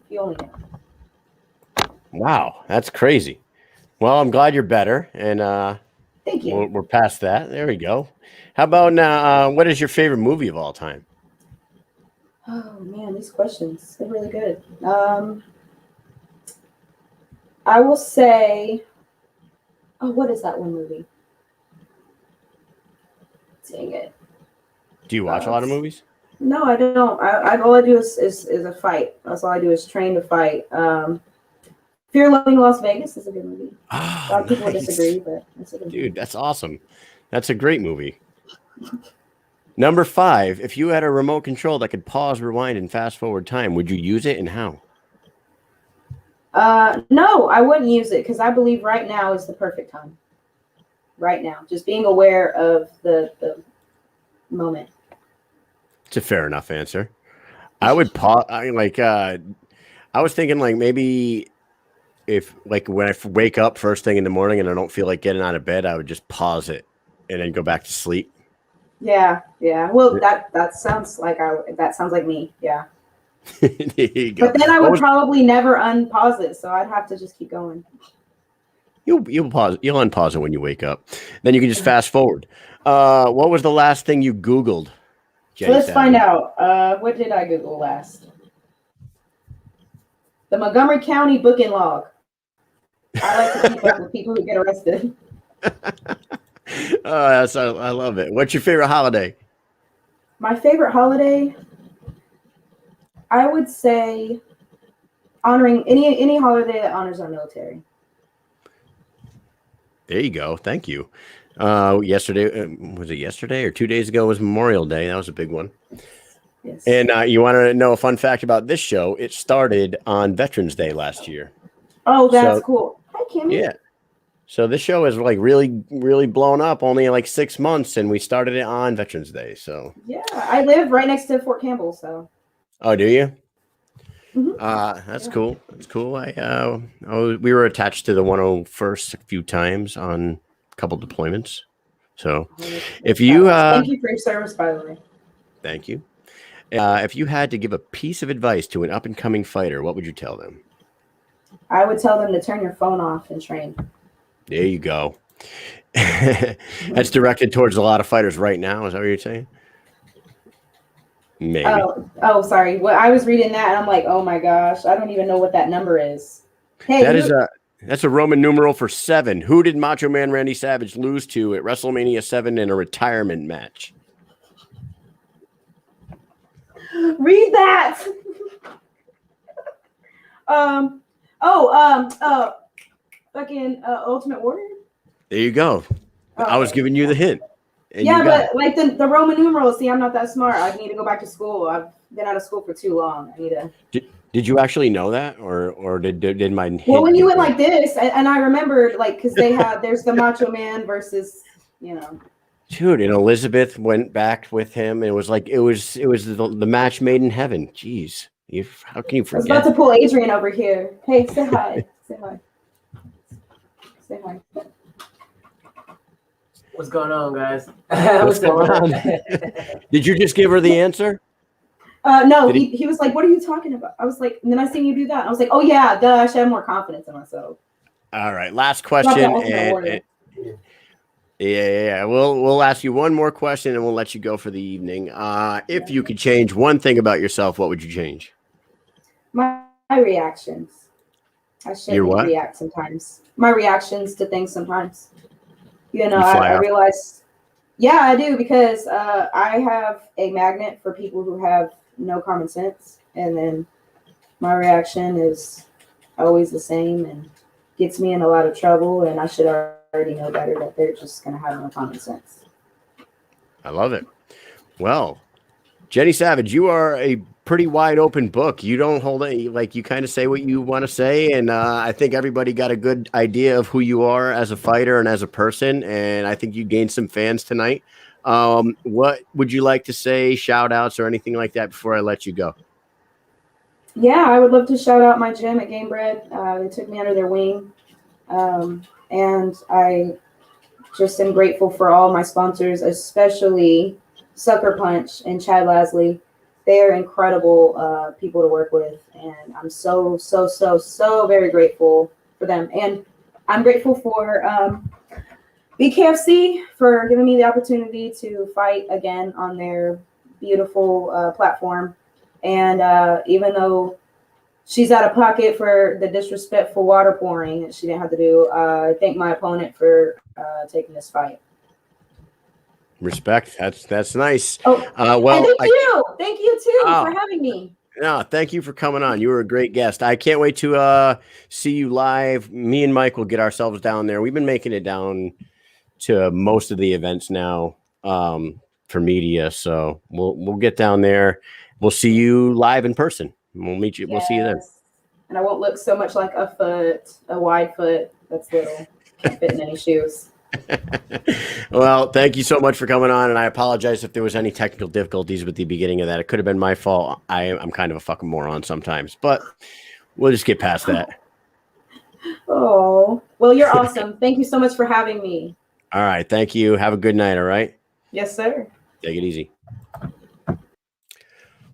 you only know. Wow, that's crazy. Well, I'm glad you're better. And thank you. We're past that. There we go. How about now? What is your favorite movie of all time? Oh, man, these questions, they're really good. I will say, what is that one movie? Dang it. Do you watch a lot of movies? No, I don't. All I do is a fight. That's all I do is train to fight. Fear Loving Las Vegas is a good movie. A lot of people disagree, but it's a good movie. Dude, that's awesome. That's a great movie. Number 5, if you had a remote control that could pause, rewind, and fast forward time, would you use it and how? No, I wouldn't use it because I believe right now is the perfect time. Right now, just being aware of the moment. It's a fair enough answer. I would pause. I was thinking like maybe if like when I wake up first thing in the morning and I don't feel like getting out of bed, I would just pause it and then go back to sleep. Yeah. Well, that sounds like me. Yeah. There you go. But then I would probably never unpause it, so I'd have to just keep going. You'll pause. You'll unpause it when you wake up. Then you can just fast forward. What was the last thing you Googled? So let's find out. What did I Google last? The Montgomery County booking log. I like to keep up with people who get arrested. I love it. What's your favorite holiday? My favorite holiday, I would say, honoring any holiday that honors our military. There you go. Thank you. Yesterday, was it yesterday or 2 days ago was Memorial Day? That was a big one. Yes. And you want to know a fun fact about this show? It started on Veterans Day last year. Oh, that's cool. Hi, Kimmy. Yeah. So this show is like really, really blown up only like 6 months, and we started it on Veterans Day. So yeah, I live right next to Fort Campbell. So. Oh, do you? Mm-hmm. That's cool. That's cool. We were attached to the 101st a few times on a couple deployments. So if you thank you for your service, by the way. Thank you. If you had to give a piece of advice to an up and coming fighter, what would you tell them? I would tell them to turn your phone off and train. There you go. That's directed towards a lot of fighters right now. Is that what you're saying? Maybe. Oh, sorry. Well, I was reading that and I'm like, oh my gosh, I don't even know what that number is. Hey, that's a Roman numeral for 7. Who did Macho Man Randy Savage lose to at WrestleMania 7 in a retirement match? Read that. Fucking Ultimate Warrior. There you go. Okay. I was giving you the hint. Yeah, but like the Roman numerals. See, I'm not that smart. I need to go back to school. I've been out of school for too long. I need to. Did you actually know that, or did my? Well, when you went like this, and I remembered like because there's the Macho Man versus Dude, and Elizabeth went back with him. And it was like it was the match made in heaven. Jeez, how can you forget? I was about to pull Adrian over here. Hey, say hi. Say hi. Say hi. What's going on, guys? What's going on? Did you just give her the answer? No, he was like, what are you talking about? I was like, and then I seen you do that. I was like, oh yeah, duh, I should have more confidence in myself. All right, last question. Yeah. We'll ask you one more question and we'll let you go for the evening. If you could change one thing about yourself, what would you change? My reactions. I shouldn't react sometimes. My reactions to things sometimes. I realize, yeah, I do, because I have a magnet for people who have no common sense. And then my reaction is always the same and gets me in a lot of trouble. And I should already know better that they're just going to have no common sense. I love it. Well, Jenny Savage, you are a pretty wide open book. You don't hold any, like, you kind of say what you want to say. And I think everybody got a good idea of who you are as a fighter and as a person. And I think you gained some fans tonight. What would you like to say, shout outs or anything like that before I let you go? Yeah, I would love to shout out my gym at Game Bread. They took me under their wing. And I just am grateful for all my sponsors, especially Sucker Punch and Chad Lasley. They are incredible people to work with. And I'm so very grateful for them. And I'm grateful for BKFC for giving me the opportunity to fight again on their beautiful platform. And even though she's out of pocket for the disrespectful water pouring that she didn't have to do, I thank my opponent for taking this fight. Respect. That's nice. Oh, well, thank you too for having me. No, thank you for coming on. You were a great guest. I can't wait to see you live. Me and Mike will get ourselves down there. We've been making it down to most of the events now for media, so we'll get down there. We'll see you live in person. We'll meet you. Yes. We'll see you then. And I won't look so much like a wide foot that's little, can't fit in any shoes. Well, thank you so much for coming on, and I apologize if there was any technical difficulties with the beginning of that. It could have been my fault. I'm kind of a fucking moron sometimes, but we'll just get past that. Oh, well, you're awesome. Thank you so much for having me. All right. Thank you. Have a good night. All right. Yes, sir. Take it easy.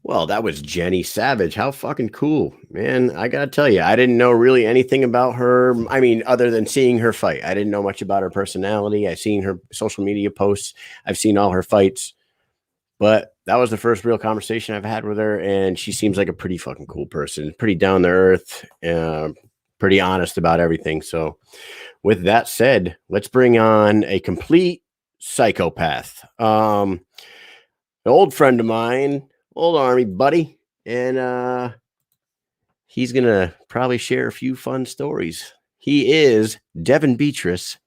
Well, that was Jenny Savage. How fucking cool, man. I got to tell you, I didn't know really anything about her. I mean, other than seeing her fight, I didn't know much about her personality. I've seen her social media posts. I've seen all her fights, but that was the first real conversation I've had with her. And she seems like a pretty fucking cool person, pretty down to earth, pretty honest about everything. So with that said, let's bring on a complete psychopath. An old friend of mine, old Army buddy, and he's gonna probably share a few fun stories. He is Devin Beatrice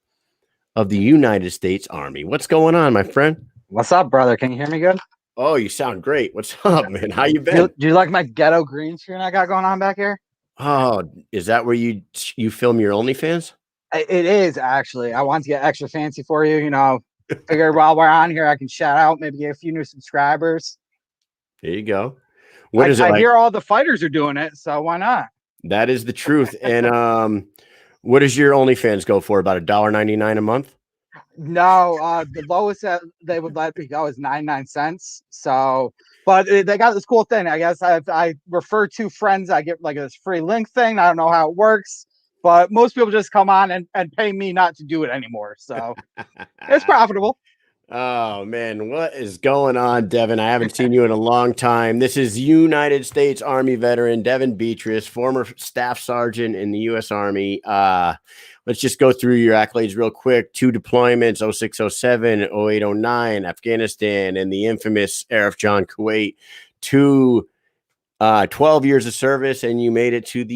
of the United States Army. What's going on, my friend? What's up, brother? Can you hear me good? Oh, you sound great. What's up, man? How you been? Do you like my ghetto green screen I got going on back here? Oh, is that where you film your OnlyFans? It is, actually. I want to get extra fancy for you. You know, figured while we're on here, I can shout out, maybe get a few new subscribers. There you go. What is it like? I hear all the fighters are doing it, so why not? That is the truth. And what does your OnlyFans go for? About $1.99 a month? No, the lowest that they would let me go is 99 cents. So, but they got this cool thing. I guess I refer to friends. I get like this free link thing. I don't know how it works, but most people just come on and pay me not to do it anymore. So it's profitable. Oh, man, what is going on, Devin? I haven't seen you in a long time. This is United States Army veteran Devin Beatrice, former staff sergeant in the U.S. Army. Let's just go through your accolades real quick. 2 deployments, 06, 07, 08, 09, Afghanistan, and the infamous Arif John Kuwait. 12 years of service, and you made it to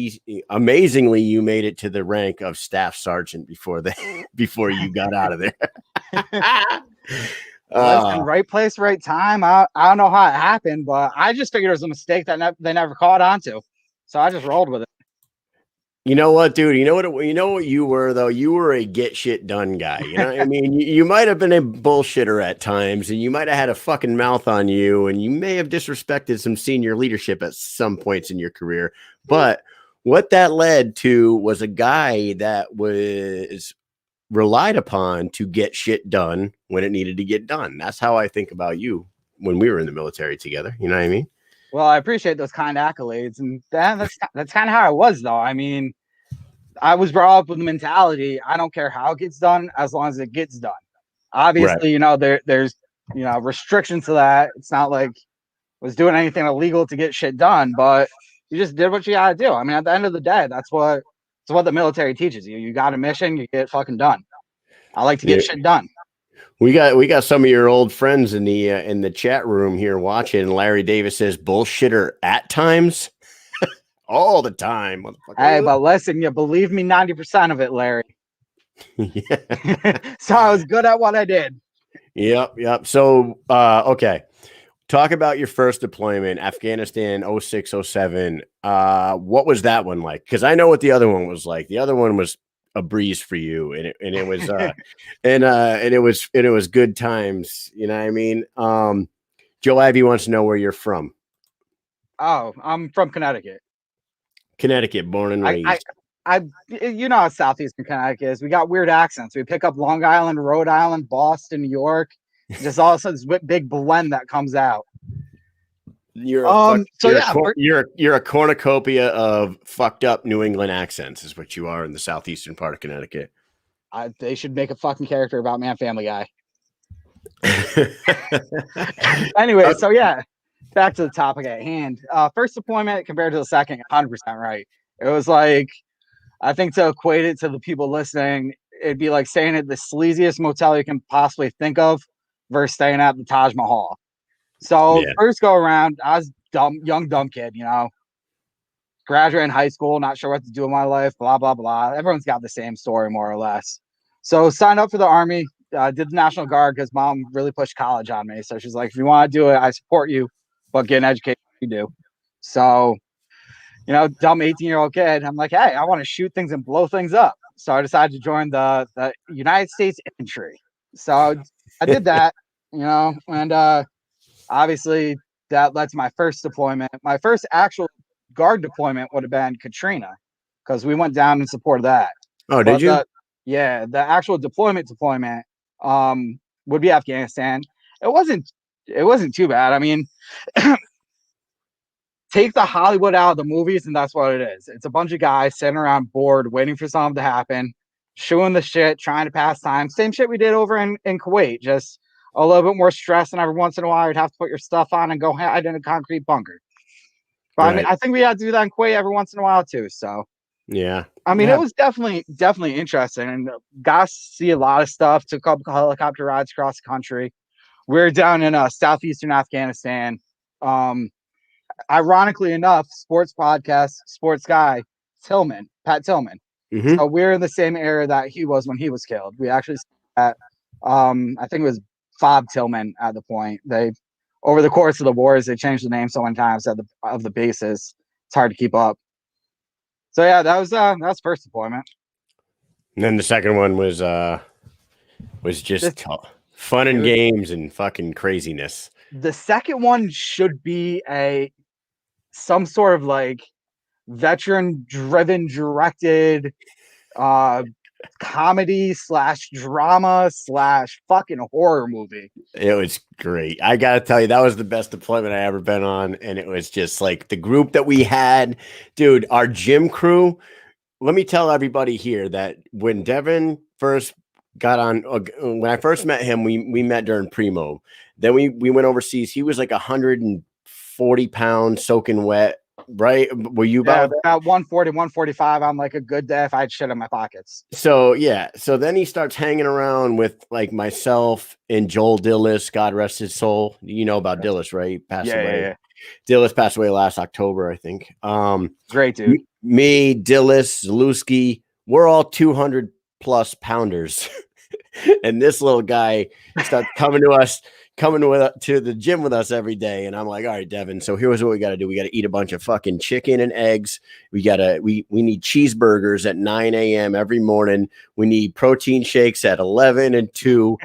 amazingly, you made it to the rank of staff sergeant before you got out of there. Listen, right place, right time. I don't know how it happened, but I just figured it was a mistake that they never caught on to. So I just rolled with it. You know what, dude? You know what you were, though? You were a get shit done guy. You know what I mean? You might have been a bullshitter at times, and you might have had a fucking mouth on you, and you may have disrespected some senior leadership at some points in your career. But what that led to was a guy that was relied upon to get shit done when it needed to get done. That's how I think about you when we were in the military together. You know what I mean? Well, I appreciate those kind accolades, and that's kind of how I was, though. I mean, I was brought up with the mentality, I don't care how it gets done as long as it gets done. Obviously, right. You know, there's restrictions to that. It's not like I was doing anything illegal to get shit done, but you just did what you gotta do. I mean, at the end of the day, that's what the military teaches you. You got a mission, you get fucking done. I like to get shit done. We got some of your old friends in the chat room here watching. Larry Davis says bullshitter at times, all the time. Hey, but listen, you believe me 90% of it, Larry. Yeah. So I was good at what I did. Yep. So, okay. Talk about your first deployment, Afghanistan 06, 07. What was that one like? Because I know what the other one was like. The other one was a breeze for you, and it was and it was good times. You know what I mean? Joe Ivy wants to know where you're from. Oh, I'm from Connecticut. Connecticut, born and raised. You know how southeastern Connecticut is. We got weird accents. We pick up Long Island, Rhode Island, Boston, New York. Just all of a sudden, this big blend that comes out. You're a cornucopia of fucked up New England accents, is what you are in the southeastern part of Connecticut. They should make a fucking character about Man Family Guy. Anyway, so yeah, back to the topic at hand. First deployment compared to the second, 100% right. It was like, I think to equate it to the people listening, it'd be like staying at the sleaziest motel you can possibly think of versus staying at the Taj Mahal. So first go around, I was young dumb kid, you know, graduating high school, not sure what to do in my life, blah, blah, blah. Everyone's got the same story, more or less. So signed up for the Army, did the National Guard because mom really pushed college on me. So she's like, if you want to do it, I support you, but get an education you do. So, you know, dumb 18-year-old kid, I'm like, hey, I want to shoot things and blow things up. So I decided to join the United States Infantry. So I did that, you know, and obviously that led to my first deployment. My first actual Guard deployment would have been Katrina because we went down in support of that. Oh, did you? The actual deployment would be Afghanistan. It wasn't too bad. I mean, take the Hollywood out of the movies, and that's what it is. It's a bunch of guys sitting around bored, waiting for something to happen, shooing the shit, trying to pass time. Same shit we did over in Kuwait, just a little bit more stress, and every once in a while you'd have to put your stuff on and go hide in a concrete bunker. But right. I mean, I think we had to do that in Kuwait every once in a while too. So yeah, I mean, it was definitely interesting, and got to see a lot of stuff. Took a couple helicopter rides across the country. We were down in southeastern Afghanistan. Ironically enough, sports podcast, sports guy, Pat Tillman. Mm-hmm. So we're in the same area that he was when he was killed. We actually at I think it was Fob Tillman at the point. They over the course of the wars, they changed the name so many times of the bases. It's hard to keep up. So yeah, that was first deployment. And then the second one was just fun and games and fucking craziness. The second one should be some sort of like veteran-driven, directed comedy / drama / fucking horror movie. It was great. I gotta tell you, that was the best deployment I ever been on, and it was just like the group that we had, dude. Our gym crew. Let me tell everybody here that when Devin first got on, when I first met him, we met during Primo. Then we went overseas. He was like 140 pounds, soaking wet. Right? Were you about 140, 145 on like a good day if I had shit in my pockets? So yeah. So then he starts hanging around with like myself and Joel Dillis, God rest his soul. You know about Dillis, right? Passed away. Yeah. Dillis passed away last October, I think. Great dude. Me, Dillis, Zalewski, we're all 200 plus pounders. And this little guy starts coming to the gym with us every day. And I'm like, all right, Devin, so here's what we got to do. We got to eat a bunch of fucking chicken and eggs. We need cheeseburgers at 9 a.m. every morning. We need protein shakes at 11 and 2.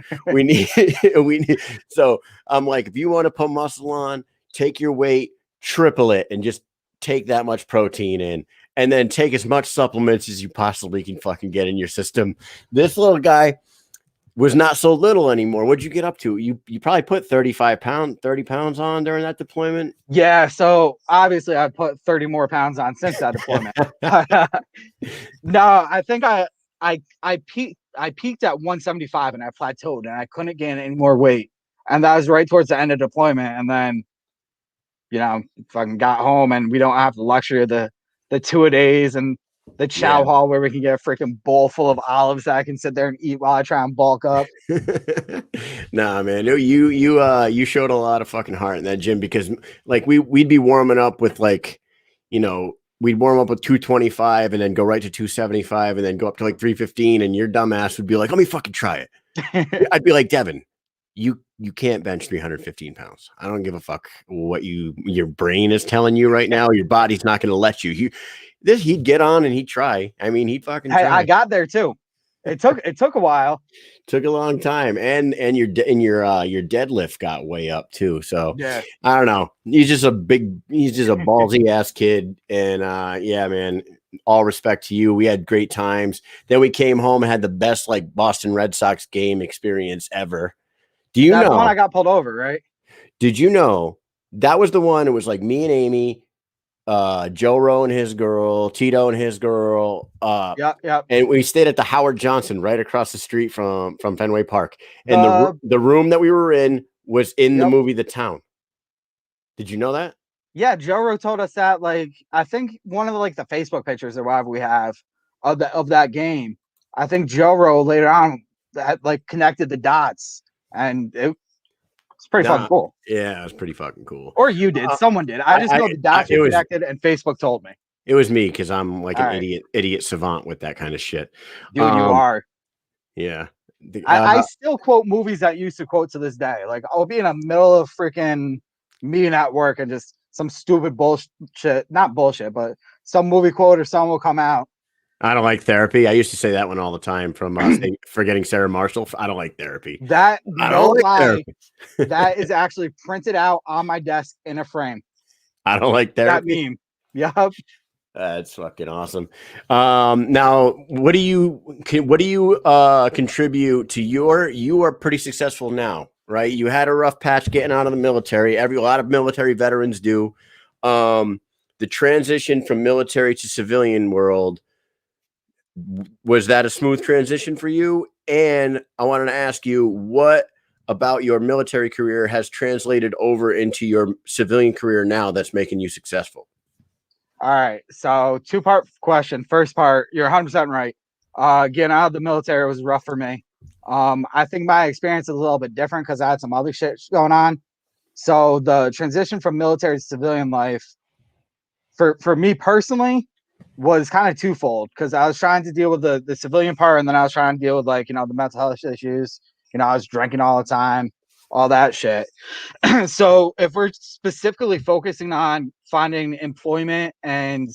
So I'm like, if you want to put muscle on, take your weight, triple it, and just take that much protein in. And then take as much supplements as you possibly can fucking get in your system. This little guy was not so little anymore. What'd you get up to? You probably put 30 pounds on during that deployment. Yeah. So obviously I put 30 more pounds on since that deployment. No, I think I peaked at 175 and I plateaued and I couldn't gain any more weight. And that was right towards the end of deployment. And then, you know, fucking got home and we don't have the luxury of the 2-a-days and The chow Yeah. hall where we can get a freaking bowl full of olives that I can sit there and eat while I try and bulk up. Nah, man. No, you showed a lot of fucking heart in that gym because like we'd be warming up with like, you know, we'd warm up with 225 and then go right to 275 and then go up to like 315 and your dumbass would be like, let me fucking try it. I'd be like, Devin, you can't bench 315 pounds. I don't give a fuck what your brain is telling you right now. Your body's not going to let you. He'd get on and he'd try. I mean, he'd fucking try. I got there too. It took a while. Took a long time, and your deadlift got way up too. So yeah, I don't know. He's just a ballsy ass kid, and yeah, man. All respect to you. We had great times. Then we came home and had the best like Boston Red Sox game experience ever. Do you that's know? the one I got pulled over, right? Did you know that was the one? It was like me and Amy, Joe Rowe and his girl, Tito and his girl. Yep. And we stayed at the Howard Johnson right across the street from Fenway Park. And the room that we were in was in the movie The Town. Did you know that? Yeah, Joe Rowe told us that. Like, I think one of the Facebook pictures or whatever we have of that game. I think Joe Rowe later on that like connected the dots, and it's pretty fucking cool. Yeah, it was pretty fucking cool. Or you did, someone did. I just know the dots were connected, and Facebook told me. It was me because I'm like an idiot savant with that kind of shit. Dude, you are. Yeah. I still quote movies that you used to quote to this day. Like, I'll be in the middle of freaking meeting at work and just some stupid bullshit, not bullshit, but some movie quote or something will come out. I don't like therapy. I used to say that one all the time from forgetting Sarah Marshall. I don't like therapy. That therapy. That is actually printed out on my desk in a frame. I don't like therapy. That meme. Yep. That's fucking awesome. Now, what do you contribute to you are pretty successful now, right? You had a rough patch getting out of the military. A lot of military veterans do. The transition from military to civilian world, was that a smooth transition for you? And I wanted to ask you, what about your military career has translated over into your civilian career now that's making you successful? All right. So 2-part question. First part, you're 100% right. Getting out of the military was rough for me. I think my experience is a little bit different because I had some other shit going on. So the transition from military to civilian life for me personally was kind of twofold because I was trying to deal with the civilian part, and then I was trying to deal with like, the mental health issues. I was drinking all the time, all that shit. So if we're specifically focusing on finding employment and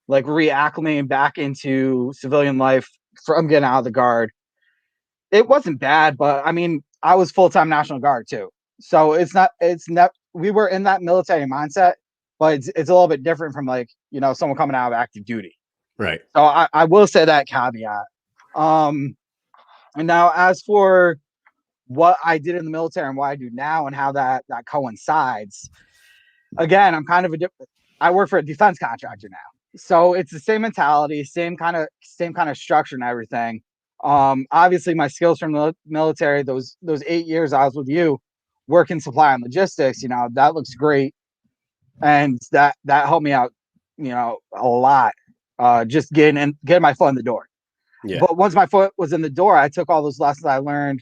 like reacclimating back into civilian life from getting out of the Guard, it wasn't bad, but I mean, I was full-time National Guard too. So it's not, we were in that military mindset, but it's a little bit different from like, someone coming out of active duty. Right. So I will say that caveat. And now as for what I did in the military and what I do now and how that coincides, again, I'm kind of I work for a defense contractor now. So it's the same mentality, same kind of structure and everything. Obviously my skills from the military, those 8 years I was with you, working supply and logistics, that looks great. And that helped me out, a lot. Just getting my foot in the door. Yeah. But once my foot was in the door, I took all those lessons I learned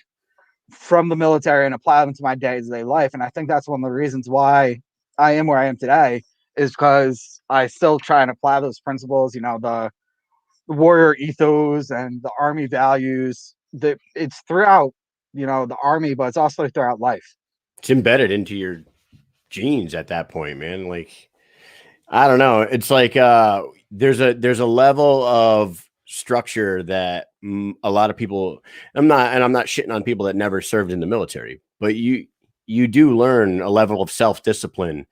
from the military and applied them to my day-to-day life. And I think that's one of the reasons why I am where I am today, is because I still try and apply those principles, the warrior ethos and the Army values. That it's throughout, the Army, but it's also throughout life. It's embedded into your genes at that point, man. Like, I don't know. It's like there's a level of structure that a lot of people, I'm not shitting on people that never served in the military, but you do learn a level of self-discipline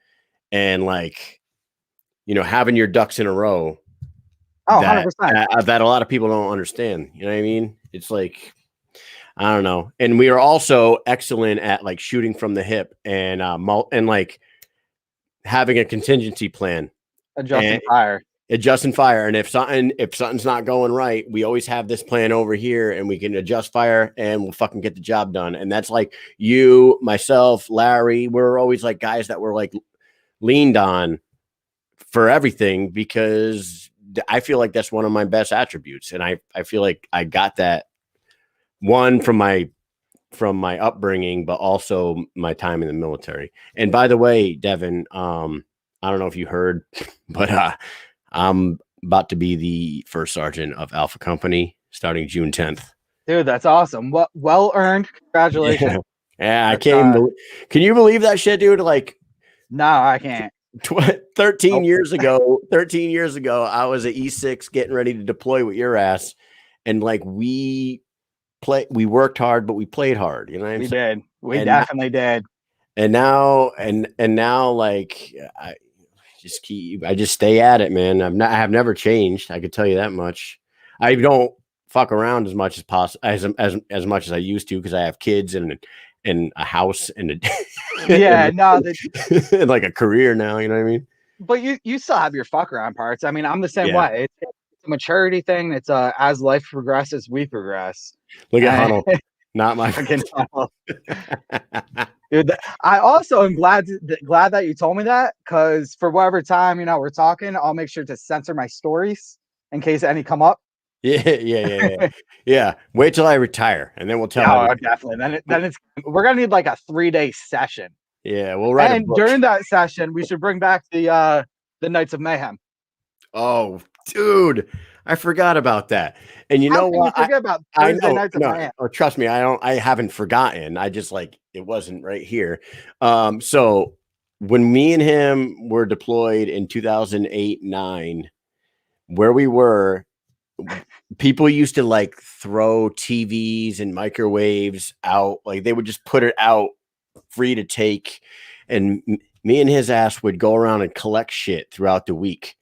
and like, having your ducks in a row. Oh, that, 100%. That a lot of people don't understand. You know what I mean? It's like, I don't know. And we are also excellent at like shooting from the hip and like having a contingency plan. Adjusting fire. And if something's not going right, we always have this plan over here and we can adjust fire and we'll fucking get the job done. And that's like you, myself, Larry, we're always like guys that were like leaned on for everything because I feel like that's one of my best attributes. And I feel like I got that one from my upbringing, but also my time in the military. And by the way, Devin, I don't know if you heard, but I'm about to be the first sergeant of Alpha Company starting June 10th. Dude, that's awesome. Well earned. Congratulations. Yeah, I can't. Can you believe that shit, dude? Like, no, I can't. 13 years ago, I was at E6 getting ready to deploy with your ass, and like we worked hard, but we played hard. You know what I'm saying? We definitely did. And now, like I just stay at it, man. I have never changed. I could tell you that much. I don't fuck around as much as possible, as much as I used to, because I have kids and a house and and like a career now. You know what I mean? But you still have your fuck around parts. I mean, I'm the same way. It's a maturity thing. It's as life progresses, we progress. Look at Hunnell. Not my fucking Hunnell. Dude, I also am glad that you told me that, because for whatever time we're talking, I'll make sure to censor my stories in case any come up. Yeah. Wait till I retire, and then we'll tell. Oh, definitely. Then we're gonna need like a 3-day session. Yeah, we'll write. And during that session, we should bring back the Nights of Mayhem. Oh, dude, I forgot about that. And you know what? I know. Nights of Mayhem? Oh, trust me, I haven't forgotten. I just it wasn't right here. So when me and him were deployed in 2008-9, where we were, people used to like throw TVs and microwaves out. Like they would just put it out free to take. And me and his ass would go around and collect shit throughout the week.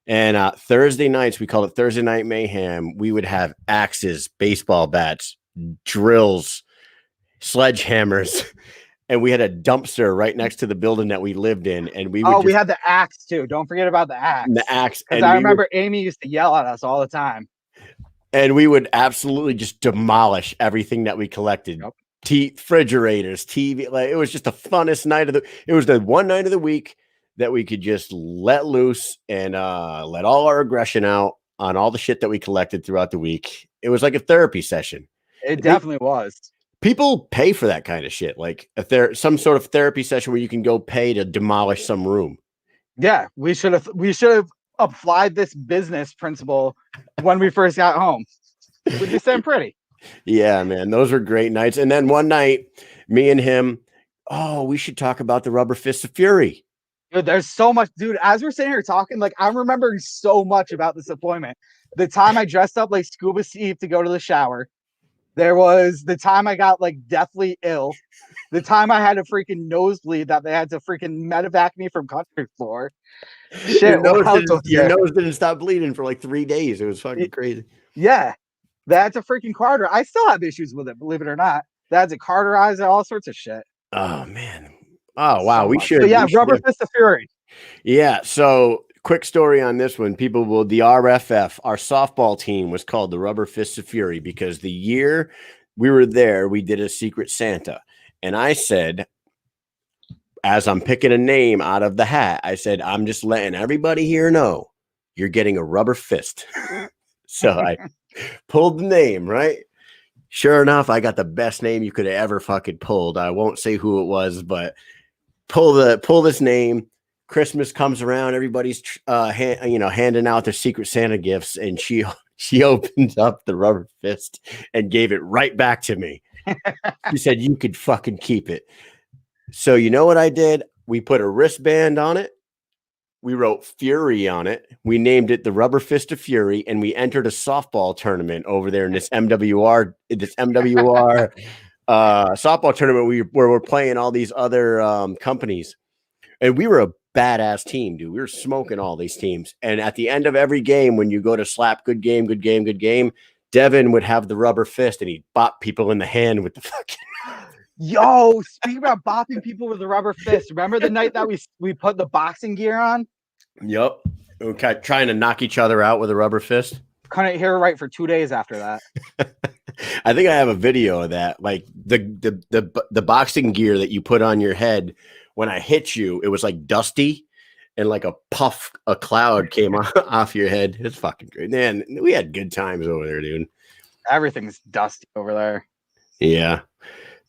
And Thursday nights, we called it Thursday Night Mayhem. We would have axes, baseball bats, drills, sledgehammers. And we had a dumpster right next to the building that we lived in. And we we had the axe too. Don't forget about the axe. The axe. Because I remember Amy used to yell at us all the time. And we would absolutely just demolish everything that we collected. Yep. Refrigerators, TV. Like, it was just the funnest night it was the one night of the week that we could just let loose and let all our aggression out on all the shit that we collected throughout the week. It was like a therapy session. It definitely was. People pay for that kind of shit. Like if there's some sort of therapy session where you can go pay to demolish some room. Yeah, we should have applied this business principle when we first got home. Would you say pretty? Yeah, man, those were great nights. And then one night, me and him, we should talk about the Rubber Fists of Fury. Dude, there's so much, dude. As we're sitting here talking, like I'm remembering so much about this deployment. The time I dressed up like Scuba Steve to go to the shower. There was the time I got like deathly ill. The time I had a freaking nosebleed that they had to freaking medevac me from country floor. Shit, your nose didn't stop bleeding for like 3 days. It was fucking crazy. Yeah. That's a freaking Carter. I still have issues with it, believe it or not. That's a Carterize, all sorts of shit. Oh man. Oh wow. We should. Rubber Fist of Fury. Yeah. So quick story on this one. People will, the RFF, our softball team was called the Rubber Fists of Fury because the year we were there, we did a Secret Santa. And I said, as I'm picking a name out of the hat, I said, I'm just letting everybody here know you're getting a rubber fist. So I pulled the name, right? Sure enough, I got the best name you could have ever fucking pulled. I won't say who it was, but pull this name. Christmas comes around, everybody's handing out their Secret Santa gifts, and she opened up the rubber fist and gave it right back to me. She said, "You could fucking keep it." So you know what I did? We put a wristband on it. We wrote Fury on it. We named it the Rubber Fist of Fury, and we entered a softball tournament over there in this MWR softball tournament where we're playing all these other companies. And we were a badass team, dude. We were smoking all these teams. And at the end of every game, when you go to slap good game, Devin would have the rubber fist and he'd bop people in the hand with the fucking. Yo, speaking about bopping people with the rubber fist, remember the night that we put the boxing gear on? Yep. Okay, trying to knock each other out with a rubber fist. Couldn't hear right for 2 days after that. I think I have a video of that. Like the boxing gear that you put on your head. When I hit you, it was like dusty. and like a cloud came off your head. It's fucking great. Man, we had good times over there, dude. Everything's dusty over there. Yeah.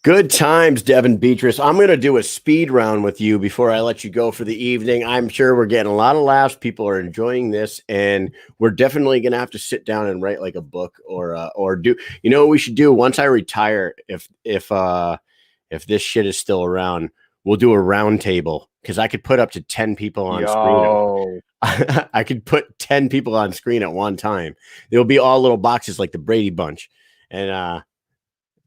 Good times, Devin Beatrice. I'm going to do a speed round with you before I let you go for the evening. I'm sure we're getting a lot of laughs. People are enjoying this, and we're definitely going to have to sit down and write like a book or do, you know what we should do once I retire, if this shit is still around, we'll do a round table because I could put up to 10 people on screen. I could put 10 people on screen at one time. There'll be all little boxes like the Brady Bunch. And,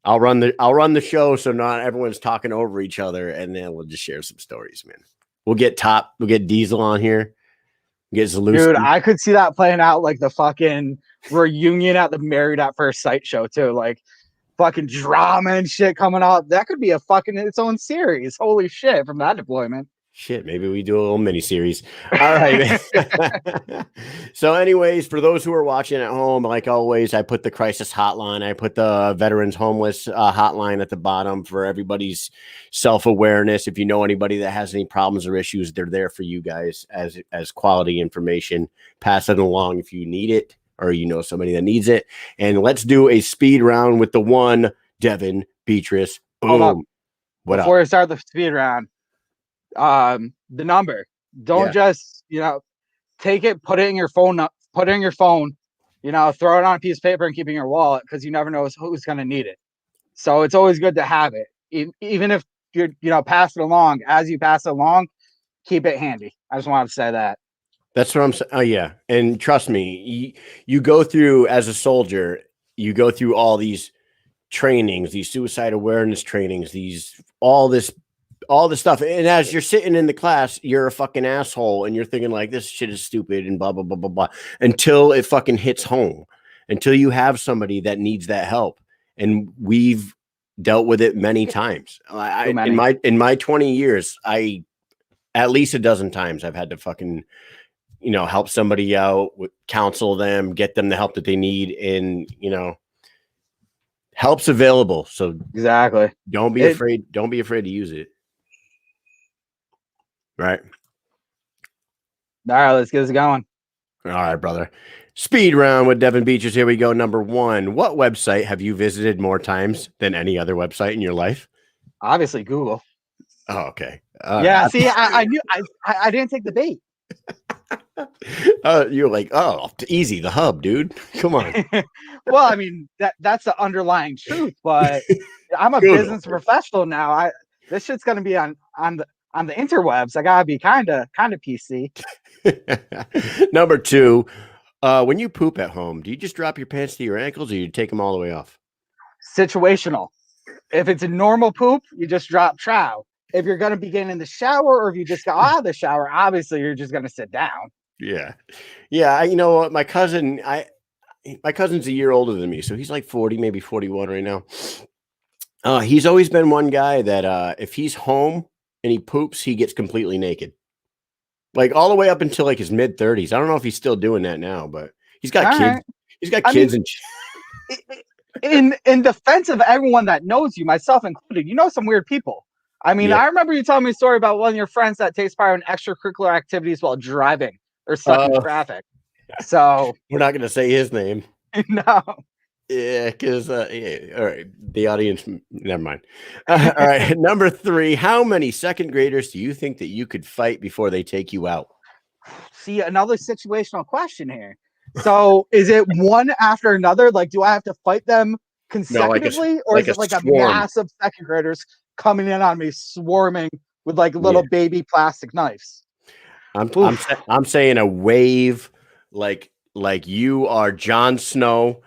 I'll run the show so not everyone's talking over each other, and then we'll just share some stories, man. We'll get Diesel on here. Get Zaluski. Dude, I could see that playing out like the fucking reunion at the Married at First Sight show too. Like fucking drama and shit coming out. That could be a fucking its own series. Holy shit, from that deployment. Shit, maybe we do a little mini series. All right. So anyways, for those who are watching at home, like always, I put the crisis hotline. I put the veterans homeless hotline at the bottom for everybody's self-awareness. If you know anybody that has any problems or issues, they're there for you guys as quality information. Pass it along if you need it or you know somebody that needs it. And let's do a speed round with the one Devin Beatrice. Boom. Hold up. What Before up? we start the speed round, the number. Don't just, take it, put it in your phone, throw it on a piece of paper and keep it in your wallet because you never know who's going to need it. So it's always good to have it. Even if you're, pass it along, as you pass it along, keep it handy. I just wanted to say that. That's what I'm saying. Oh, yeah. And trust me, you go through as a soldier, you go through all these trainings, these suicide awareness trainings, all this stuff. And as you're sitting in the class, you're a fucking asshole and you're thinking like this shit is stupid and blah, blah, blah, blah, blah, until it fucking hits home, until you have somebody that needs that help. And we've dealt with it many times. In my 20 years, at least a dozen times I've had to fucking, help somebody out, counsel them, get them the help that they need. And, help's available. So exactly. Don't be afraid to use it. Right. All right, let's get this going. All right, brother. Speed round with Devin Beatrice. Here we go. Number one. What website have you visited more times than any other website in your life? Obviously, Google. Oh, okay. See, I knew I didn't take the bait. You're like, easy, the hub, dude. Come on. Well, I mean, that's the underlying truth, but I'm a business professional now. This shit's gonna be on the interwebs. I gotta be kind of PC. Number two, when you poop at home, do you just drop your pants to your ankles or you take them all the way off? Situational. If it's a normal poop, you just drop trow. If you're gonna be getting in the shower or if you just got out of the shower, obviously you're just gonna sit down. Yeah. You know what? My cousin's a year older than me, so he's like 40, maybe 41 right now. He's always been one guy that if he's home and he poops, he gets completely naked. Like all the way up until like his mid 30s. I don't know if he's still doing that now, but he's got kids. Right. He's got kids in defense of everyone that knows you, myself included, some weird people. I mean, I remember you telling me a story about one of your friends that takes part in extracurricular activities while driving or stuck in traffic. So we're not going to say his name. No. Yeah, because all right, the audience. Never mind. All right, number three. How many second graders do you think that you could fight before they take you out? See, another situational question here. So, is it one after another? Like, do I have to fight them consecutively, or is it like a massive second graders coming in on me, swarming with like little baby plastic knives? I'm saying a wave, like you are Jon Snow.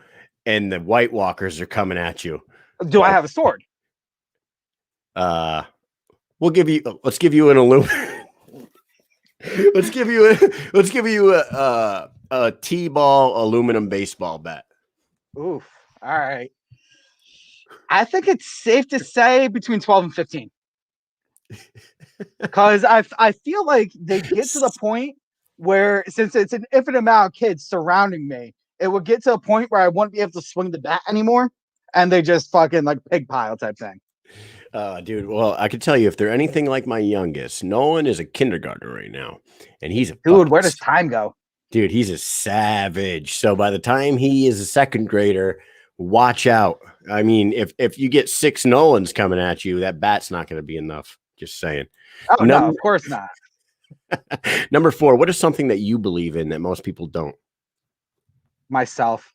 And the White Walkers are coming at you. Do I have a sword? Let's give you an aluminum. let's give you a T-ball aluminum baseball bat. Oof. All right. I think it's safe to say between 12 and 15. Because I feel like they get to the point where, since it's an infinite amount of kids surrounding me, it would get to a point where I wouldn't be able to swing the bat anymore, and they just fucking like pig pile type thing. Dude, well, I can tell you if they're anything like my youngest, Nolan is a kindergartner right now, and he's a Dude, where does time go? Dude, he's a savage. So by the time he is a second grader, watch out. I mean, if you get 6 Nolans coming at you, that bat's not going to be enough. Just saying. Oh, no, of course not. Number 4, what is something that you believe in that most people don't? Myself.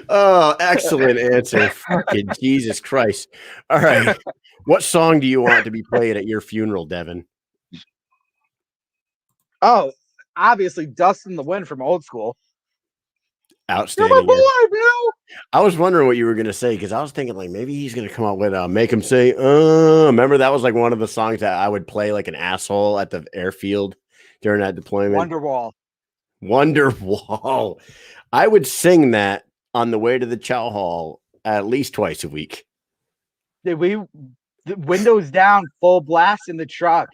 Oh, excellent answer. Fucking Jesus Christ. All right. What song do you want to be played at your funeral, Devin? Oh, obviously Dust in the Wind from Old School. Outstanding. You're my boy, bro. I was wondering what you were going to say because I was thinking like maybe he's going to come out with Make Him Say, remember that was like one of the songs that I would play like an asshole at the airfield during that deployment. Wonderwall. I would sing that on the way to the chow hall at least twice a week. Did the windows down, full blast in the truck,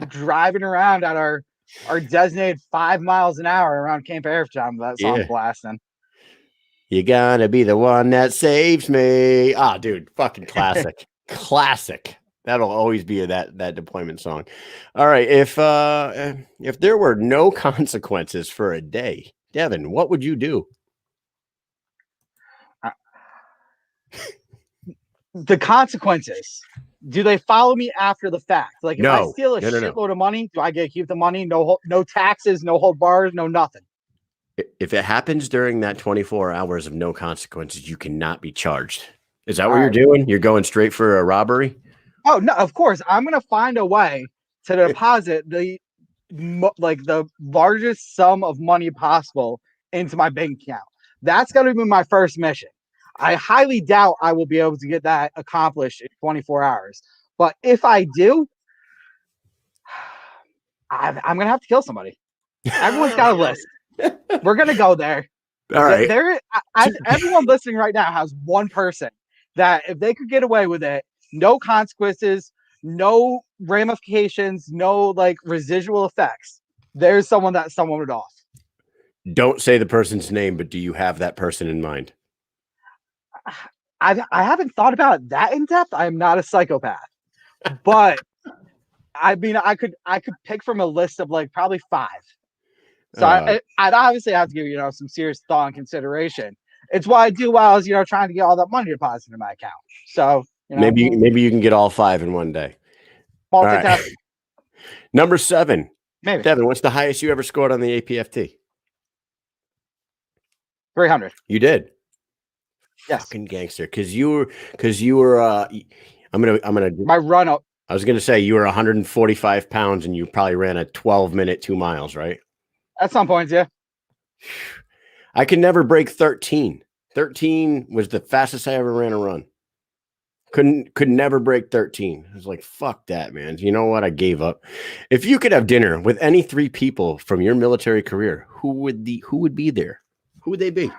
driving around at our designated 5 miles an hour around Camp Airtown. That song blasting. You gotta be the one that saves me. Ah, dude, fucking classic. Classic. That'll always be that deployment song. All right, if there were no consequences for a day, Devin, what would you do? The consequences. Do they follow me after the fact? Like if I steal a shitload of money, do I get to keep the money? No taxes, no hold bars, no nothing. If it happens during that 24 hours of no consequences, you cannot be charged. Is that what you're doing? You're going straight for a robbery? Oh, no, of course. I'm going to find a way to deposit the largest sum of money possible into my bank account. That's going to be my first mission. I highly doubt I will be able to get that accomplished in 24 hours. But if I do, I'm going to have to kill somebody. Everyone's got a list. We're going to go there. All right. Everyone listening right now has one person that if they could get away with it, no consequences, no ramifications, no like residual effects, there's someone that someone would off. Don't say the person's name, but do you have that person in mind? I haven't thought about it that in depth. I am not a psychopath, but I mean, I could pick from a list of like probably 5. So I'd obviously have to give some serious thought and consideration. It's what I do while I was trying to get all that money deposited in my account. So maybe you can get all 5 in one day. Multitasking. Right. Number 7. Maybe. Devin, what's the highest you ever scored on the APFT? 300. You did. Yes. Fucking gangster. Because you were I'm gonna my run up. I was gonna say you were 145 pounds and you probably ran a 12-minute 2 miles, right? At some points, yeah. I could never break 13. 13 was the fastest I ever ran a run. Could never break 13. I was like, fuck that, man. You know what? I gave up. If you could have dinner with any 3 people from your military career, who would be there? Who would they be?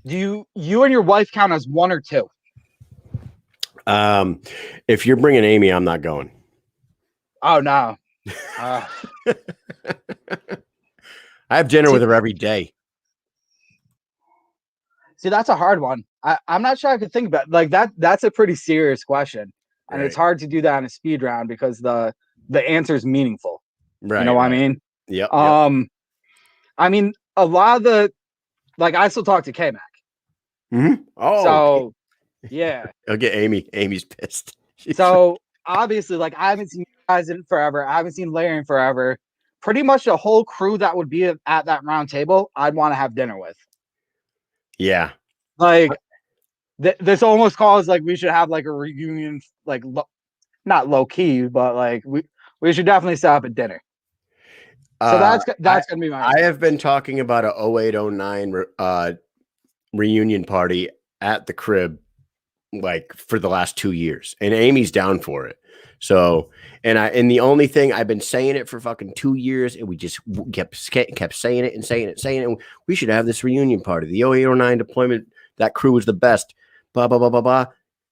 Do you and your wife count as 1 or 2? If you're bringing Amy, I'm not going. Oh no. I have dinner with her every day. See, that's a hard one. I'm not sure I could think about it. Like that's a pretty serious question. And It's hard to do that in a speed round because the answer is meaningful. Right. You know what I mean? Yep. I mean, a lot of the I still talk to K-Mac. Mm-hmm. Oh, so okay. Yeah. I'll get Amy. Amy's pissed. So obviously, I haven't seen you guys in forever. I haven't seen Larry in forever. Pretty much the whole crew that would be at that round table, I'd want to have dinner with. Yeah. This almost calls we should have a reunion, not low key, but we should definitely set up a dinner. So that's gonna be my. I have been talking about a 08-09 reunion party at the crib for the last 2 years, and Amy's down for it. So, and the only thing I've been saying it for fucking 2 years, and we just kept saying it and saying it. And we should have this reunion party. The 08-09 deployment, that crew was the best. Blah blah blah blah blah.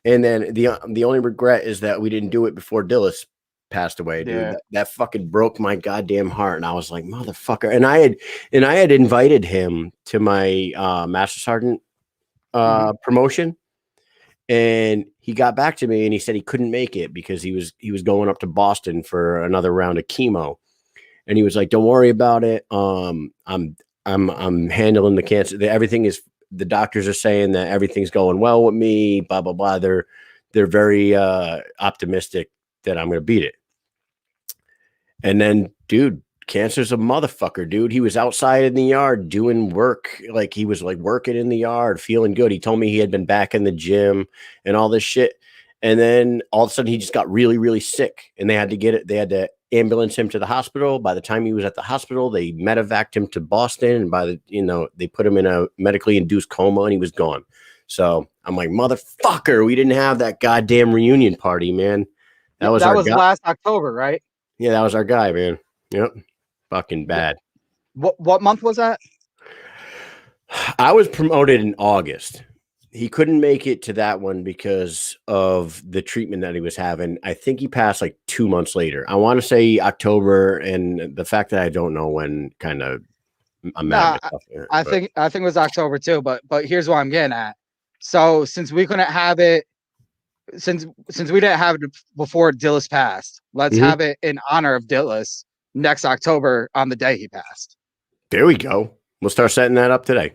And then the only regret is that we didn't do it before Dillis passed away, dude. Yeah. That fucking broke my goddamn heart. And I was like, motherfucker. And I had invited him to my Master Sergeant promotion. And he got back to me and he said he couldn't make it because he was going up to Boston for another round of chemo. And he was like, "Don't worry about it. I'm handling the cancer. Everything is, the doctors are saying that everything's going well with me, blah, blah, blah." They're very optimistic that I'm going to beat it. And then, dude, cancer's a motherfucker, dude. He was outside in the yard doing work. Like he was like working in the yard, feeling good. He told me he had been back in the gym and all this shit. And then all of a sudden he just got really, really sick and they had to ambulance him to the hospital. By the time he was at the hospital, they medevaced him to Boston. And they put him in a medically induced coma and he was gone. So I'm like, motherfucker, we didn't have that goddamn reunion party, man. That was last October, right? Yeah, that was our guy, man. Yep. Fucking bad. What month was that? I was promoted in August. He couldn't make it to that one because of the treatment that he was having. I think he passed like 2 months later. I want to say October, and the fact that I don't know when kind of I'm mad at myself. I think it was October too, but here's what I'm getting at. So since we couldn't have it, since we didn't have it before Dillis passed, let's have it in honor of Dillis next October on the day he passed. There we go. We'll start setting that up today.